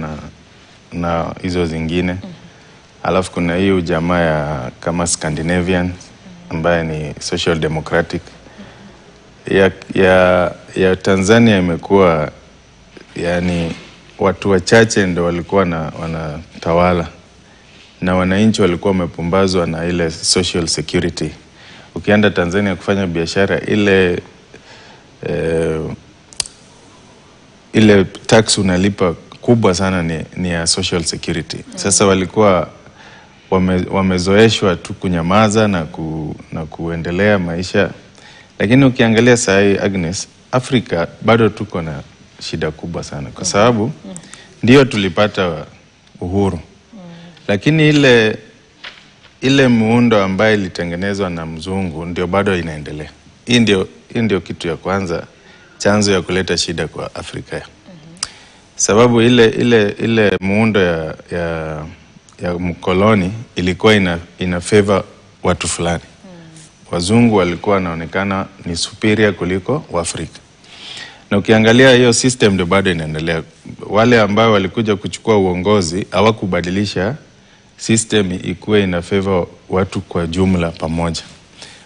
na hizo zingine. Alafu kuna hii ujamaa ya kama Scandinavian ambaye ni social democratic. Ya Tanzania imekuwa yani watu wachache ndio walikuwa wanatawala na wananchi walikuwa wamepumbazwa na ile social security. Ukienda Tanzania kufanya biashara, ile tax unalipa kubwa sana ni ya social security. Sasa walikuwa wamezoeshwa tu kunyamaza na kuendelea maisha. Lakini ukiangalia saa hii, Agnes, Afrika bado tuko na shida kubwa sana kwa sababu ndio tulipata uhuru. Lakini ile muundo ambayo ilitengenezwa na mzungu ndio bado inaendelea. Hii ndio kitu ya kwanza, chanzo ya kuleta shida kwa Afrika. Sababu ile muundo ya mkoloni ilikuwa ina favor watu fulani. Wazungu walikuwa wanaonekana ni superior kuliko Waafrika. Na ukiangalia hiyo system ndio bado inaendelea. Wale ambao walikuja kuchukua uongozi hawakubadilisha system ikuwe ina favor watu kwa jumla pamoja.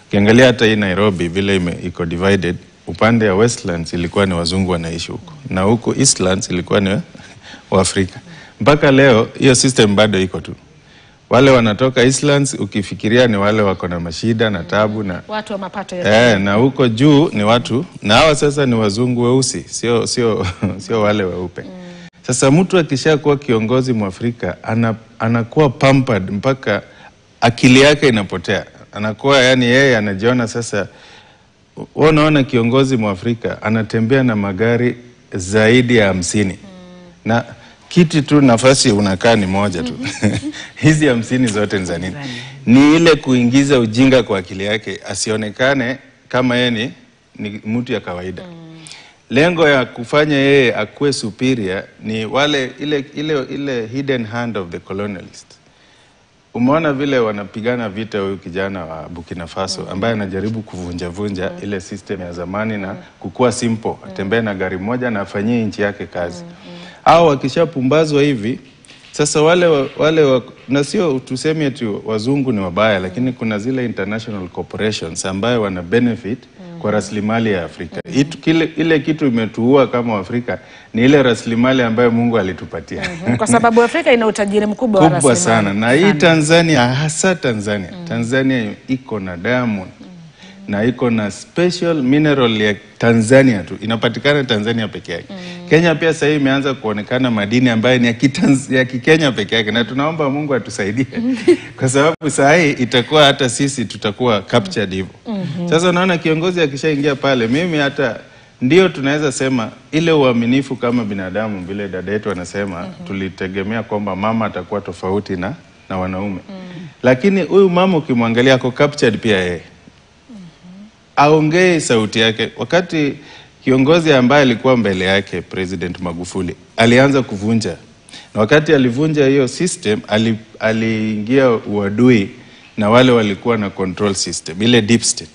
Ukiangalia hata hii Nairobi vile iko divided, upande ya Westlands ilikuwa ni wazungu wanaishi huko na huko Eastlands ilikuwa ni Waafrika. Mpaka leo hiyo system bado iko tu. Wale wanatoka Eastlands ukifikiria ni wale wako na mashida na tabu na watu wa mapato ya na huko juu ni watu na hawa sasa ni wazungu weusi, sio wale weupe. Sasa mtu akishakuwa kiongozi Mwafrika anakuwa pampered mpaka akili yake inapotea. Anakuwa yani yeye anajiona sasa, unaona kiongozi Mwafrika anatembea na magari zaidi ya 50. Na kiti tu nafasi unakaa ni moja tu. Hizi 50 zote ni za nini? Ni ile kuingiza ujinga kwa akili yake asionekane kama yeye ni mtu ya kawaida. Lengo ya kufanya yeye akuwe superior ni wale ile hidden hand of the colonialist. Umeona vile wanapigana vita huyu kijana wa Burkina Faso ambaye anajaribu kuvunja ile system ya zamani na kukua simple, atembee na gari moja na afanyie nchi yake kazi. Au wakishapumbazwa hivi, sasa wale na sio tuseme eti wazungu ni wabaya, lakini kuna zile international corporations ambayo wana benefit kwa rasilimali ya Afrika. Ile kitu imetuua kama Afrika ni ile rasilimali ambayo Mungu alitupatia. Kwa sababu Afrika ina utajiri mkubwa wa rasilimali. Kubwa sana. Na hii Tanzania, hasa Tanzania. Tanzania iko na diamond na iko na special mineral ya Tanzania tu. Inapatikana Tanzania peke yake. Kenya pia sasa imeanza kuonekana madini ambayo ni ya Kikenya peke yake, na tunaomba Mungu atusaidie. Kwa sababu sasa itakuwa hata sisi tutakuwa captured hivyo. Sasa unaona kiongozi akishaingia pale, mimi hata ndio tunaweza sema ile uaminifu kama binadamu vile dada yetu anasema, tulitegemea kwamba mama atakuwa tofauti na wanaume. Lakini huyu mama ukimwangalia ako captured pia yeye. Aongee sauti yake. Wakati kiongozi ambaye alikuwa mbele yake President Magufuli alianza kuvunja, na wakati alivunja hiyo system aliingia uadui na wale walikuwa na control system, ile deep state.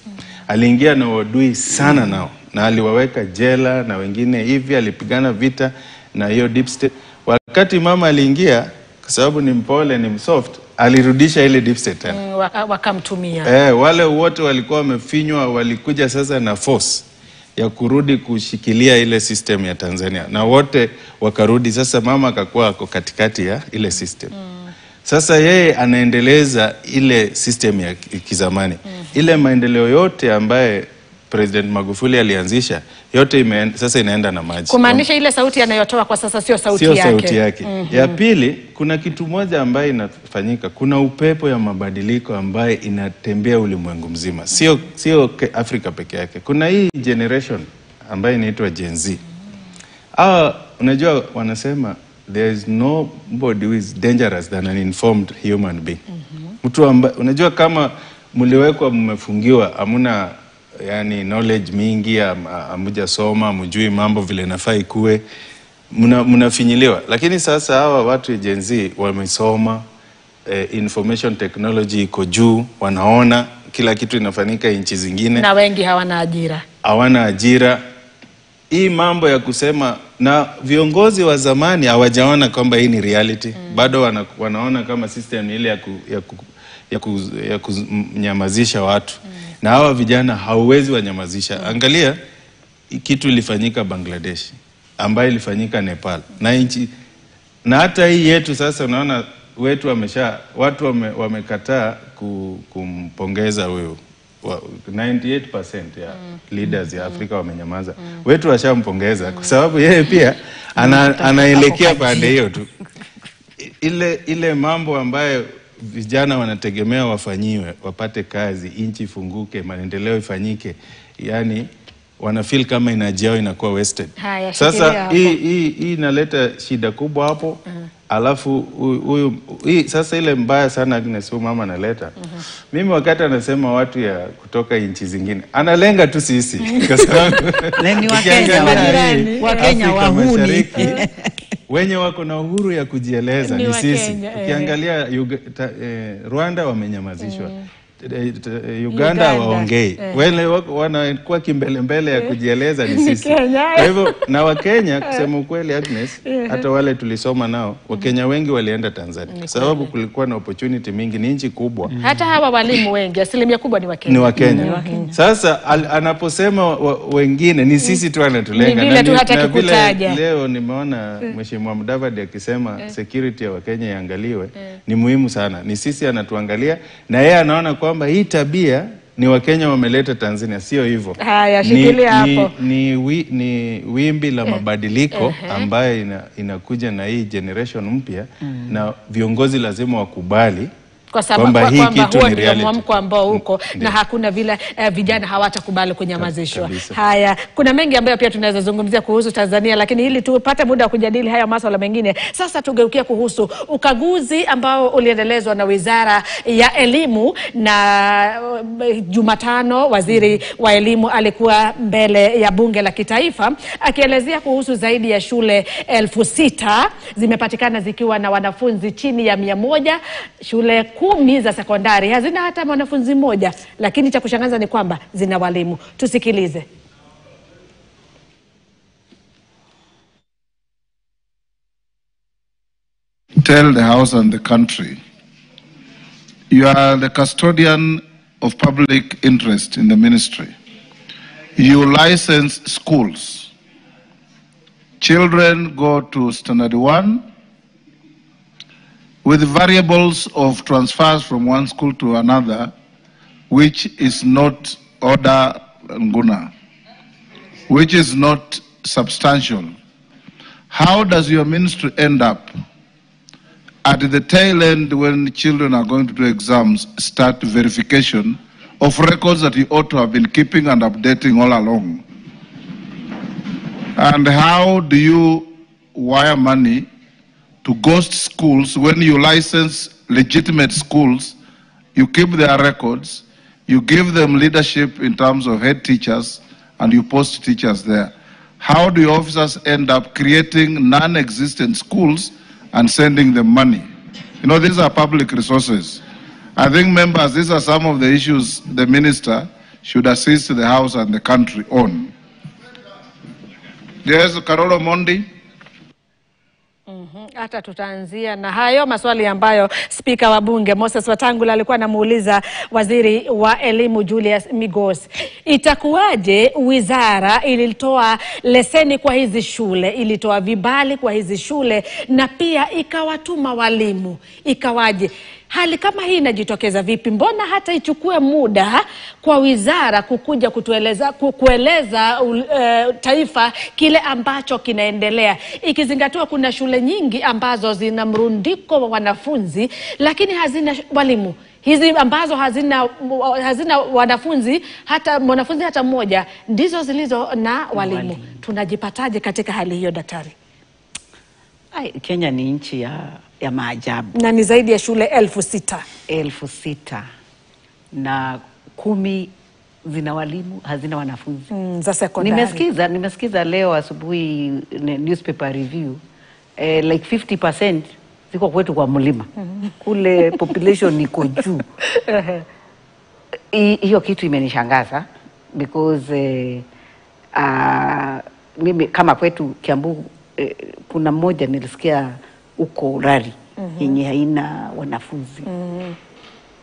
Aliingia na uadui sana nao na aliwaweka jela na wengine hivi, alipigana vita na hiyo deep state. Wakati mama aliingia, kwa sababu ni mpole, ni soft, alirudisha ile deep state tena. Wakamtumia. Wale wote walikuwa wamefinywa, walikuja sasa na force ya kurudi kushikilia ile system ya Tanzania. Na wote wakarudi, sasa mama akakuwa ako katikati ya ile system. Sasa yeye anaendeleza ile system ya kizamani. Ile maendeleo yote ambaye President Magufuli alianzisha, yote sasa inaenda na maji. Kumaanisha ile sauti anayotoa kwa sasa sio sauti yake. Sio sauti yake. Ya pili, kuna kitu moja ambaye inafanyika. Kuna upepo ya mabadiliko ambaye inatembea ulimwengu mzima. Sio Afrika peke yake. Kuna hii generation ambaye inaitwa Gen Z. Unajua wanasema there is nobody who is dangerous than an informed human being. Mtu ambaye unajua kama mliwekwa mmefungiwa, hamuna yani knowledge mingi, amuja soma, mjui mambo vile nafaa ikue, mnafinyiliwa. Lakini sasa hawa watu Gen Z wamesoma, information technology iko juu, wanaona kila kitu inafanyika nchi zingine. Na wengi hawana ajira. Hawana ajira. Hii mambo ya kusema, na viongozi wa zamani hawajaona kwamba hii ni reality. Bado wanaona kama system ile ya kunyamazisha watu. Na hawa vijana hauwezi wanyamazisha. Angalia kitu ilifanyika Bangladesh, ambayo ilifanyika Nepal. Na hata hii yetu sasa unaona watu wamekataa kumpongeza huyo. 98% ya leaders ya Afrika wamenyamaza. Wetu washampongeza kwa sababu yeye pia anaelekea pande hiyo tu. Ile mambo ambayo vijana wanategemea wafanyiwe, wapate kazi, nchi ifunguke, maendeleo ifanyike, yani wanafeel kama inajiao inakuwa wasted. Sasa hii inaleta shida kubwa hapo. Alafu sasa ile mbaya sana Agnes mama analeta. Mimi wakati anasema watu ya kutoka nchi zingine, analenga tu sisi kwa sababu ni Wakenya wahuni. Wenye wako na uhuru ya kujieleza ni sisi. Ukiangalia Rwanda wamenyamazishwa. Uganda waongei. Wale wanakuwa kimbele ya kujieleza ni sisi. Kwa hivyo na Wakenya kusema ukweli Agnes, hata wale tulisoma nao, Wakenya wengi walienda Tanzania. Sababu kulikuwa na opportunity mingi, ni nchi kubwa. Hata hawa walimu wengi, asilimia kubwa ni Wakenya. Ni Wakenya. Sasa anaposema wengine ni sisi tu anatulenga. Ni vile tu hata kikutaja. Leo nimeona Mheshimiwa Mudavadi akisema security ya Wakenya iangaliwe. Ni muhimu sana. Ni sisi anatuangalia na yeye anaona kwamba hii tabia ni Wakenya wameleta Tanzania, sio hivyo. Haya, shikilia hapo. Ni wimbi la mabadiliko ambayo inakuja na hii generation mpya, na viongozi lazima wakubali kwa sababu hii kitu ni reality. Mwamko ambao huko na hakuna vile vijana hawatakubali kunyamazishwa. Haya, kuna mengi ambayo pia tunaweza zungumzia kuhusu Tanzania, lakini ili tupate muda wa kujadili haya masuala mengine, sasa tugeukia kuhusu ukaguzi ambao uliendelezwa na Wizara ya Elimu. Na Jumatano waziri wa elimu alikuwa mbele ya bunge la kitaifa akielezea kuhusu zaidi ya shule 6,000 zimepatikana zikiwa na wanafunzi chini ya 100. Shule 10 za sekondari hazina hata mwanafunzi mmoja, lakini cha kushangaza ni kwamba zina walimu. Tusikilize. Tell the House and the country, you are the custodian of public interest in the ministry. You license schools. Children go to standard 1 with variables of transfers from one school to another, which is not order nguna, which is not substantial. How does your ministry end up at the tail end when children are going to do exams, start verification of records that you ought to have been keeping and updating all along? And how do you wire money to ghost schools when you license legitimate schools, you keep their records, you give them leadership in terms of head teachers, and you post teachers there? How do your officers end up creating non-existent schools and sending them money? You know, these are public resources. I think, members, these are some of the issues the minister should assist the House and the country on. Yes, Karolo Mondi. Hata tutaanzia na hayo maswali ambayo Spika wa Bunge Moses Wetangula alikuwa anamuuliza Waziri wa Elimu Julius Migos. Itakuwaje wizara ilitoa leseni kwa hizi shule, ilitoa vibali kwa hizi shule na pia ikawatuma walimu? Ikawaje? Hali kama hii inajitokeza vipi? Mbona hata ichukue muda kwa wizara kukuja kueleza taifa kile ambacho kinaendelea, ikizingatiwa kuna shule nyingi ambazo zina mrundiko wa wanafunzi lakini hazina walimu? Hizi ambazo hazina wanafunzi, hata mwanafunzi hata mmoja, ndizo zilizo na walimu. Tunajipataje katika hali hiyo, daktari? Kenya ni nchi ya maajabu. Na ni zaidi ya shule 6,000. 6,000 na 10 zina walimu, hazina wanafunzi. Za sekondari. Nimesikiza leo asubuhi newspaper review, like 50% ziko kwetu kwa mlima. Kule population iko juu. Hiyo kitu imenishangaza because mimi kama kwetu Kiambu, kuna mmoja nilisikia uko Rari yenye haina wanafunzi.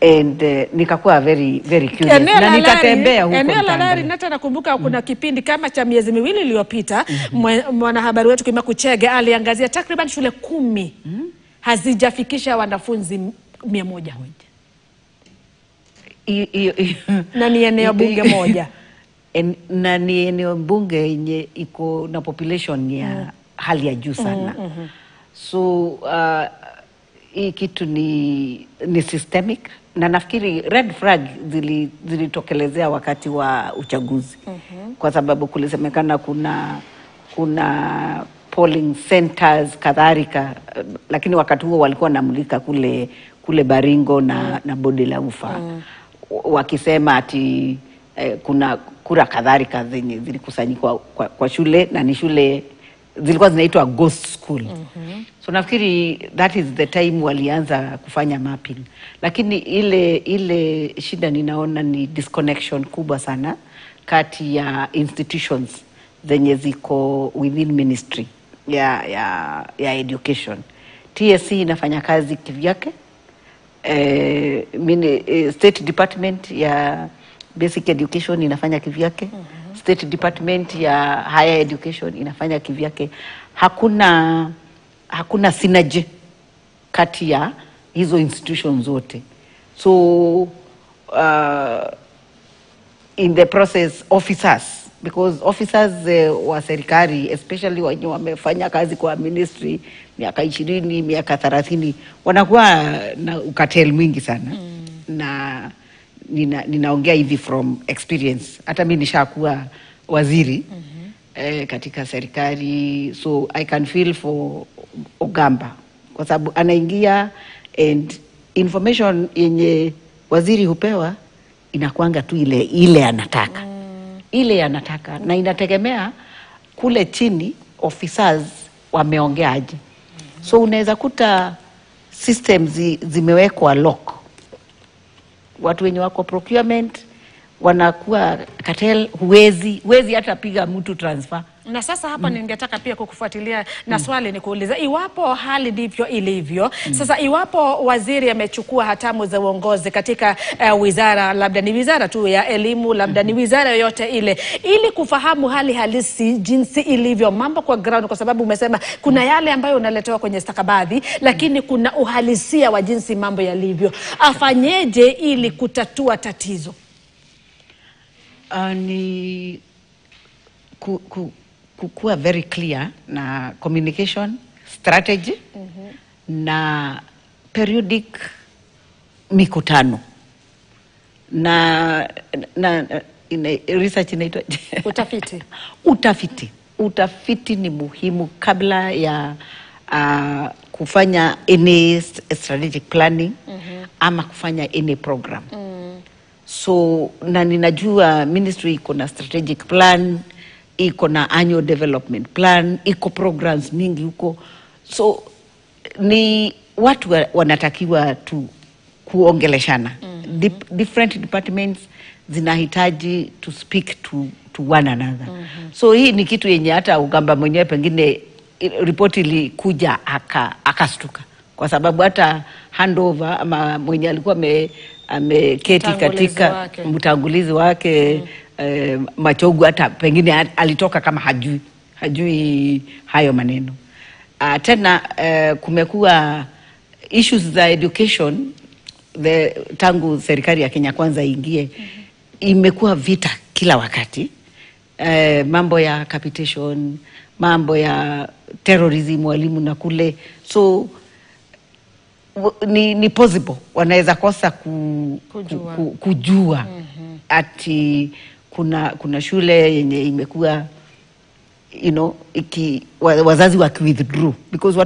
And nikakuwa very curious na nikatembea huko. Eneo la Rari hata nakumbuka kuna kipindi kama cha miezi miwili iliyopita mwanahabari wetu Kima Kuchege aliangazia takriban shule 10 hazijafikisha wanafunzi 100. Na ni eneo bunge moja. Na ni eneo bunge yenye iko na population ya hali ya juu sana. So hii kitu ni systemic, na nafikiri red flag zilitokelezea wakati wa uchaguzi. Kwa sababu kulisemekana kuna polling centers kadhalika, lakini wakati huo walikuwa namulika kule Baringo na Bonde la Ufa, wakisema ati kuna kura kadhalika zenye zilikusanyikwa kwa shule, na ni shule zilikuwa zinaitwa ghost school. So nafikiri that is the time walianza kufanya mapping. Lakini ile shida ninaona ni disconnection kubwa sana kati ya institutions zenye ziko within ministry ya education. TSC inafanya kazi kivyake, State Department ya Basic Education inafanya kivyake, State Department ya Higher Education inafanya kivyake. Hakuna synergy kati ya hizo institutions zote. So in the process, because officers wa serikali, especially wenye wamefanya kazi kwa ministry miaka 20, miaka 30, wanakuwa na ukatel mwingi sana. Na ninaongea hivi from experience. Hata mimi nishakuwa waziri katika serikali, so I can feel for Ogamba, kwa sababu anaingia and information yenye waziri hupewa inakuanga tu ile anataka. Ile anataka, na inategemea kule chini officers wameongeaje. So unaweza kuta systems zimewekwa lock. Watu wenye wako procurement wanakuwa cartel, huwezi hata piga mtu transfer. Na sasa hapa ningetaka pia kukufuatilia na swali ni kuuliza, iwapo hali ndivyo ilivyo, sasa iwapo waziri amechukua hatamu za uongozi katika wizara, labda ni wizara tu ya elimu, labda ni wizara yoyote ile, ili kufahamu hali halisi jinsi ilivyo mambo kwa ground, kwa sababu umesema kuna yale ambayo unaletewa kwenye stakabadhi, lakini kuna uhalisia wa jinsi mambo yalivyo. Afanyeje ili kutatua tatizo? Ni kuwa very clear na communication strategy na periodic mikutano na research inaitwa utafiti ni muhimu kabla ya kufanya any strategic planning ama kufanya any program. So na ninajua ministry iko na strategic plan, iko na annual development plan, iko programs mingi huko. So ni watu wanatakiwa kuongeleshana. Different departments zinahitaji to speak to one another. So hii ni kitu yenye hata Ogamba mwenyewe pengine ripoti ilikuja akastuka, kwa sababu hata handover ama mwenye alikuwa ameketi katika mtangulizi wake Machogu hata pengine alitoka kama hajui hayo maneno. Tena kumekuwa issues za education tangu serikali ya Kenya Kwanza ingie, imekuwa vita kila wakati. Mambo ya capitation, mambo ya terrorism, walimu na kule. So ni possible wanaweza kosa kujua ati kuna shule yenye imekuwa wazazi waki-withdraw because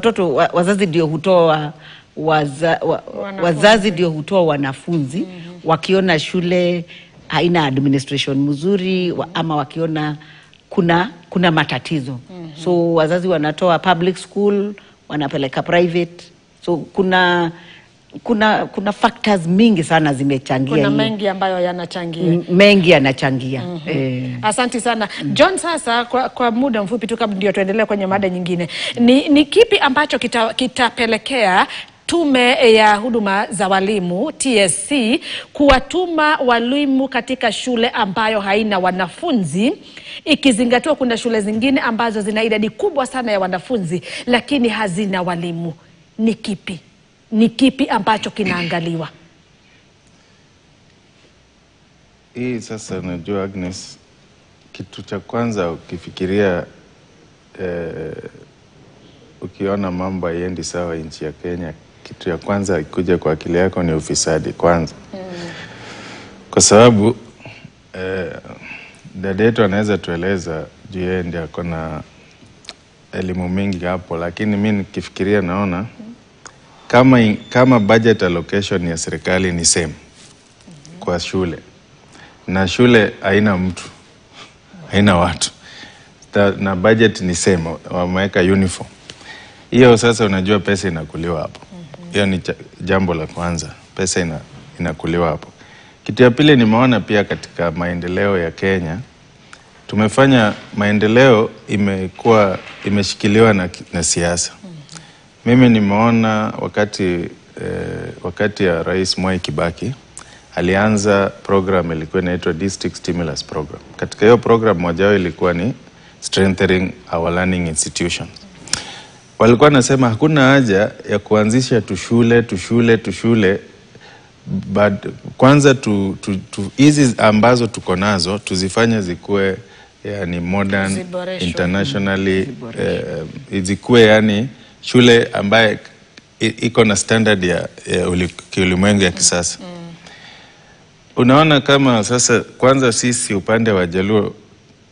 wazazi ndio hutoa wazazi ndio hutoa wanafunzi wakiona shule haina administration mzuri ama wakiona kuna matatizo. So wazazi wanatoa public school wanapeleka private. So kuna factors mingi sana zimechangia. Kuna mengi ambayo yanachangia. Mengi yanachangia. Asante sana. John, sasa kwa muda mfupi tu kabla ndio tuendelee kwenye mada nyingine. Ni kipi ambacho kitapelekea Tume ya Huduma za Walimu TSC kuwatuma walimu katika shule ambayo haina wanafunzi, ikizingatiwa kuna shule zingine ambazo zina idadi kubwa sana ya wanafunzi lakini hazina walimu? Ni kipi ambacho kinaangaliwa? Hii sasa unajua Agnes, kitu cha kwanza ukifikiria ukiona mambo haiendi sawa nchi ya Kenya, kitu ya kwanza ikuja kwa akili yako ni ufisadi kwanza. Kwa sababu dada yetu anaweza tueleza juu yeye ndiye ako na elimu mingi hapo, lakini mimi nikifikiria naona kama budget allocation ya serikali ni same kwa shule, na shule haina mtu, haina watu, na budget ni same, wameweka uniform, hiyo sasa unajua pesa inakuliwa hapo. Hiyo ni jambo la kwanza, pesa inakuliwa hapo. Kitu ya pili nimeona pia katika maendeleo ya Kenya, tumefanya maendeleo imeshikiliwa na siasa. Mimi nimeona wakati ya Rais Mwai Kibaki alianza program ilikuwa inaitwa District Stimulus Program. Katika hiyo program moja wao ilikuwa ni strengthening our learning institutions. Walikuwa nasema hakuna haja ya kuanzisha tushule, but kwanza hizi ambazo tuko nazo tuzifanye zikuwe yani modern, internationally, zikuwe yani shule ambaye iko na standard ya ulimwengu ya kisasa. Unaona kama sasa kwanza sisi upande wa Jaluo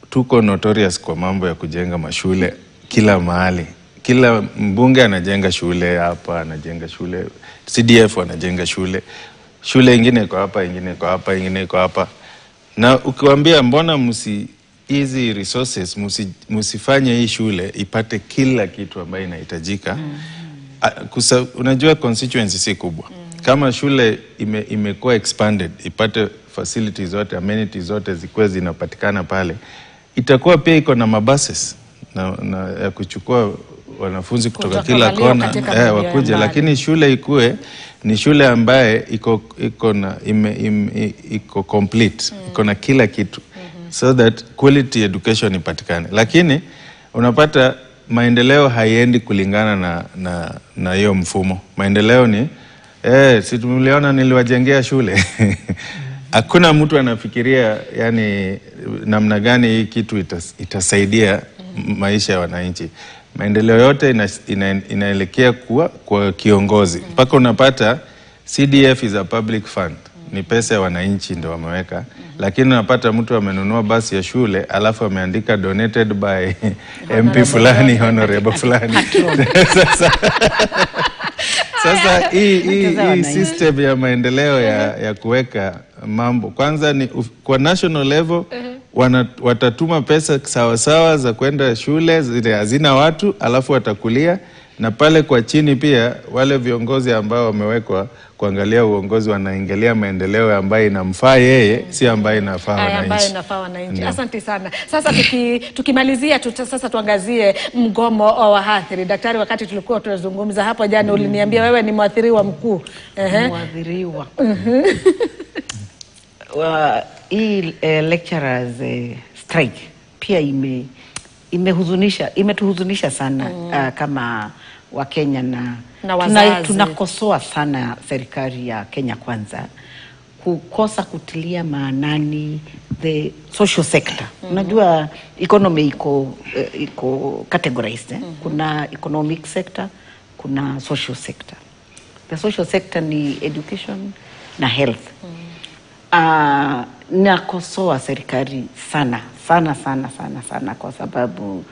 tuko notorious kwa mambo ya kujenga mashule kila mahali. Kila mbunge anajenga shule hapa, anajenga shule, CDF anajenga shule ingine kwa hapa, ingine kwa hapa, ingine kwa hapa. Na ukiwaambia mbona hizi resources musifanye hii shule ipate kila kitu ambayo inahitajika, unajua constituency si kubwa. Kama shule imekuwa expanded, ipate facilities zote, amenities zote zikuwe zinapatikana pale, itakuwa pia iko na mabuses na ya kuchukua wanafunzi kutoka kila kona wakuja, lakini shule ikue ni shule ambaye iko complete, iko na kila kitu, so that quality education ipatikane. Lakini unapata maendeleo haiendi kulingana na hiyo mfumo. Maendeleo ni si tuliona niliwajengea shule. Hakuna mtu anafikiria yani namna gani hii kitu itasaidia maisha ya wananchi. Maendeleo yote inaelekea kwa kiongozi. Mpaka unapata CDF is a public fund, ni pesa ya wananchi ndio wameweka, lakini unapata mtu amenunua basi ya shule alafu ameandika donated by MP fulani, honorable fulani. Sasa hii system ya maendeleo ya kuweka mambo kwanza ni kwa national level, watatuma pesa sawa za kwenda shule zile hazina watu, alafu watakulia, na pale kwa chini pia wale viongozi ambao wamewekwa kuangalia uongozi wanaangalia maendeleo ambayo inamfaa yeye, si ambayo inafaa wananchi. Asante sana. Sasa tukimalizia sasa tuangazie mgomo wa wahadhiri. Daktari, wakati tulikuwa tunazungumza hapo jana uliniambia wewe ni mwathiriwa mkuu. Mwathiriwa. Hii lecturers strike pia imetuhuzunisha sana kama wa Kenya, na tunakosoa sana serikali ya Kenya Kwanza kukosa kutilia maanani the social sector. Unajua economy iko categorized. Kuna economic sector, kuna social sector. The social sector ni education na health. Nakosoa serikali sana kwa sababu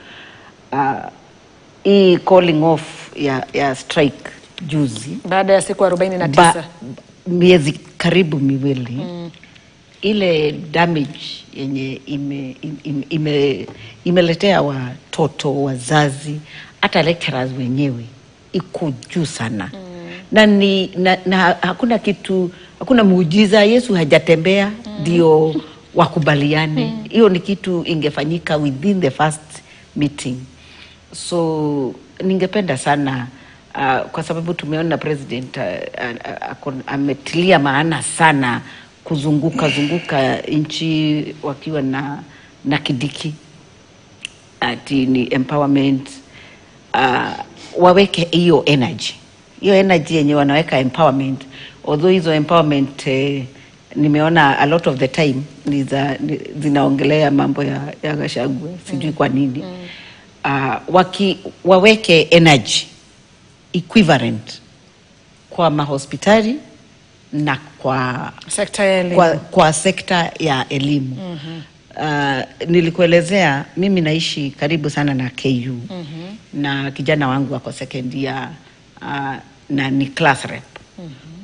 hii calling off ya strike juzi baada ya siku 49 miezi karibu miwili ile damage yenye imeletea watoto, wazazi, hata lecturers wenyewe iko juu sana. Na hakuna muujiza, Yesu hajatembea ndio wakubaliane. Hiyo ni kitu ingefanyika within the first meeting. So ningependa sana kwa sababu tumeona president ametilia maana sana kuzunguka nchi wakiwa na Kidiki ati ni empowerment, waweke hiyo energy yenye wanaweka empowerment. Although hizo empowerment nimeona a lot of the time zinaongelea mambo ya Gachagua, sijui kwa nini. Waweke energy equivalent kwa mahospitali na kwa sekta ya elimu, kwa sekta ya elimu. Nilikuelezea mimi naishi karibu sana na KU, na kijana wangu wako second year na ni class rep.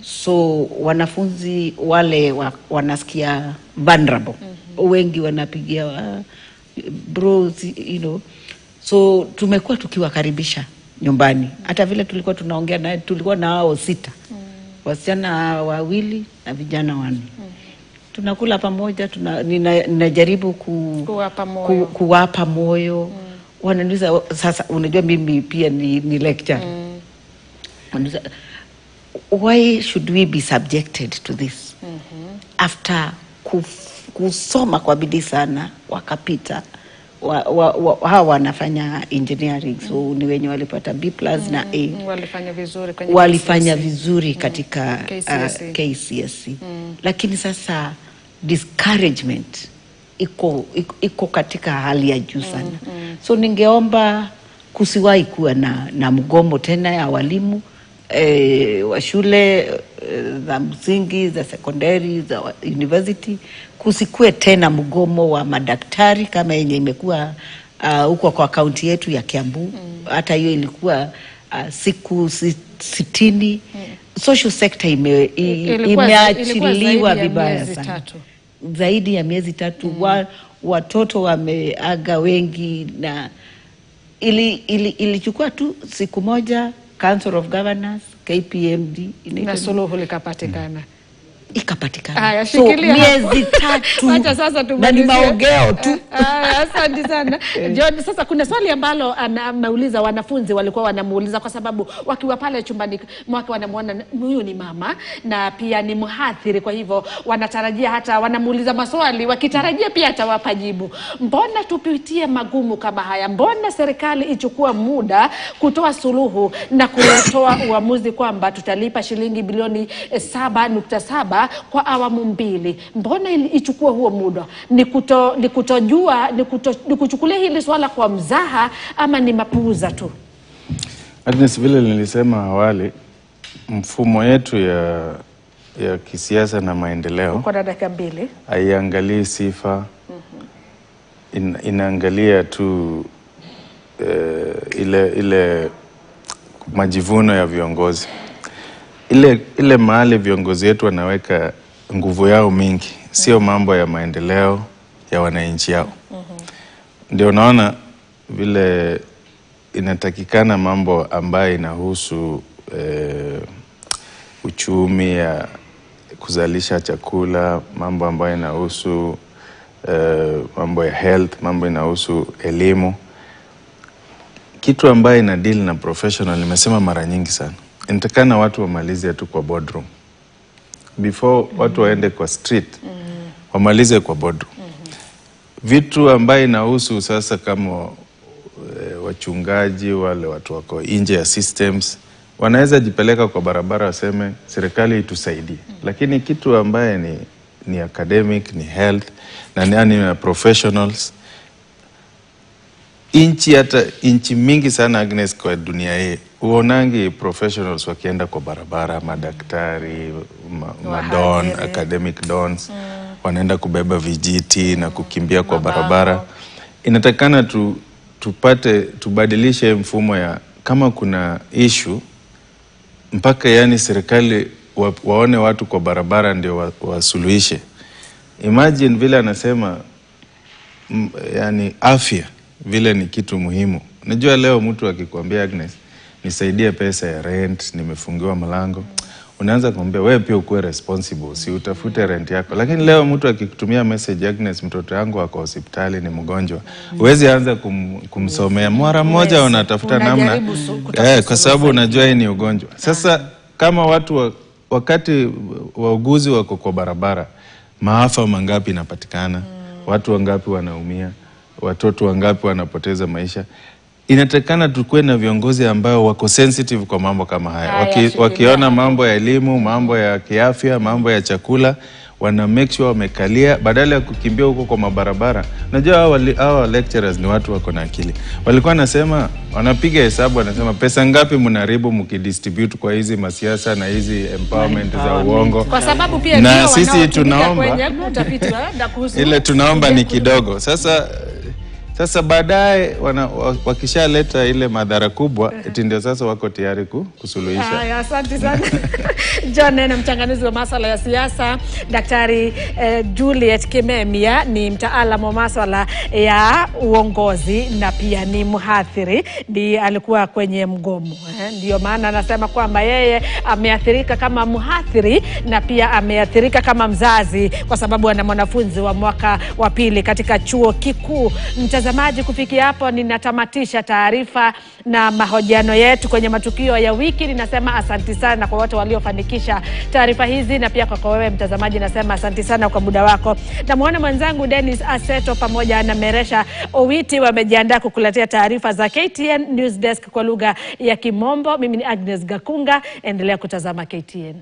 So wanafunzi wale wanasikia vulnerable. Wengi wanapigia bros, you know. So tumekuwa tukiwakaribisha nyumbani. Hata vile tulikuwa tunaongea naye, tulikuwa na hao 6. Wasichana 2 na vijana 4. Tunakula pamoja, ninajaribu kuwapa moyo. Wananiuliza sasa, unajua mimi pia ni lecturer. Wananiuliza, why should we be subjected to this? After kusoma kwa bidii sana wakapita, hawa wanafanya engineering, so ni wenye walipata B+ na A. Walifanya vizuri katika KCSE. Lakini sasa discouragement iko katika hali ya juu sana. So ningeomba kusiwahi kuwa na mgomo tena ya walimu wa shule za msingi, za sekondari, za university. Kusikue tena mgomo wa madaktari kama yenye imekuwa huko kwa kaunti yetu ya Kiambu. Hata hiyo ilikuwa siku 60. Social sector imeachiliwa vibaya sana. Zaidi ya miezi 3. Watoto wameaga wengi, na ilichukua tu siku moja Council of Governors, KPMG na suluhu likapatikana. Ikapatikana. So miezi 3. Acha sasa na ni maongeo tu. Asante sana. John, sasa kuna swali ambalo ameuliza wanafunzi walikuwa wanamuuliza, kwa sababu wakiwa pale chumbani mwake wanamuona huyu ni mama na pia ni mhadhiri, kwa hivyo wanatarajia, hata wanamuuliza maswali wakitarajia pia atawapa jibu. Mbona tupitie magumu kama haya? Mbona serikali ichukua muda kutoa suluhu na kutoa uamuzi kwamba tutalipa shilingi bilioni 7.7 kwa awamu 2? Mbona ichukua huo muda? Ni kutojua, ni kuchukulia hili swala kwa mzaha, ama ni mapuuza tu? Agnes, vile nilisema awali, mfumo yetu ya kisiasa na maendeleo kwa dakika 2 haiangalii sifa. Inaangalia tu ile majivuno ya viongozi. Ile mahali viongozi wetu wanaweka nguvu yao mingi, sio mambo ya maendeleo ya wananchi yao. Ndio naona vile inatakikana mambo ambayo inahusu uchumi, ya kuzalisha chakula, mambo ambayo inahusu mambo ya health, mambo inahusu elimu. Kitu ambayo ina deal na professional, nimesema mara nyingi sana, inatakana watu wamalize tu kwa boardroom before watu waende kwa street. Wamalize kwa boardroom. Vitu ambayo inahusu sasa kama wachungaji, wale watu wako nje ya systems, wanaweza jipeleka kwa barabara waseme serikali itusaidie. Lakini kitu ambaye ni academic, ni health na ni professionals, hata inchi mingi sana, Agnes, kwa dunia hii uonangi professionals wakienda kwa barabara, madaktari, madon, academic dons, wanaenda kubeba vijiti na kukimbia kwa barabara. Inatakana tubadilishe mfumo ya kama kuna issue mpaka serikali waone watu kwa barabara ndio wasuluhishe. Imagine vile anasema yani afya vile ni kitu muhimu. Najua leo mtu akikwambia Agnes, nisaidie pesa ya rent, nimefungiwa mlango, unaanza kumwambia wewe pia ukuwe responsible, si utafute rent yako. Lakini leo mtu akikutumia message, Agnes, mtoto wangu ako hospitali ni mgonjwa, huwezi anza kumsomea mara moja, unatafuta namna kwa sababu unajua hii ni ugonjwa. Sasa kama watu wakati wauguzi wako kwa barabara, maafa mangapi inapatikana, watu wangapi wanaumia, watoto wangapi wanapoteza maisha. Inatakana tukue na viongozi ambao wako sensitive kwa mambo kama haya. Wakiona mambo ya elimu, mambo ya kiafya, mambo ya chakula, wana make sure wamekalia badala ya kukimbia huko kwa mabarabara. Najua hawa lecturers ni watu wako na akili. Walikuwa nasema, wanapiga hesabu, wanasema pesa ngapi mnaharibu mkidistribute kwa hizi masiasa na hizi empowerment za uongo. Kwa sababu pia na sisi tunaomba ile tunaomba ni kidogo. Sasa baadaye wakishaleta ile madhara kubwa, eti ndio sasa wako tayari kusuluhisha. Haya, asante sana. John Nene, mchanganuzi wa masuala ya siasa. Daktari Juliet Kimemia ni mtaalamu wa masuala ya uongozi na pia ni mhadhiri. Alikuwa kwenye mgomo. Ndio maana anasema kwamba yeye ameathirika kama mhadhiri na pia ameathirika kama mzazi kwa sababu ana mwanafunzi wa mwaka wa pili katika chuo kikuu. Mtazamaji, kufikia hapo ninatamatisha taarifa na mahojiano yetu kwenye matukio ya wiki. Ninasema asante sana kwa watu waliofanikisha taarifa hizi, na pia kwa wewe mtazamaji nasema asante sana kwa muda wako. Na muone mwenzangu Dennis Aseto pamoja na Meresha Owiti wamejiandaa kukuletea taarifa za KTN News Desk kwa lugha ya Kimombo. Mimi ni Agnes Gakunga, endelea kutazama KTN.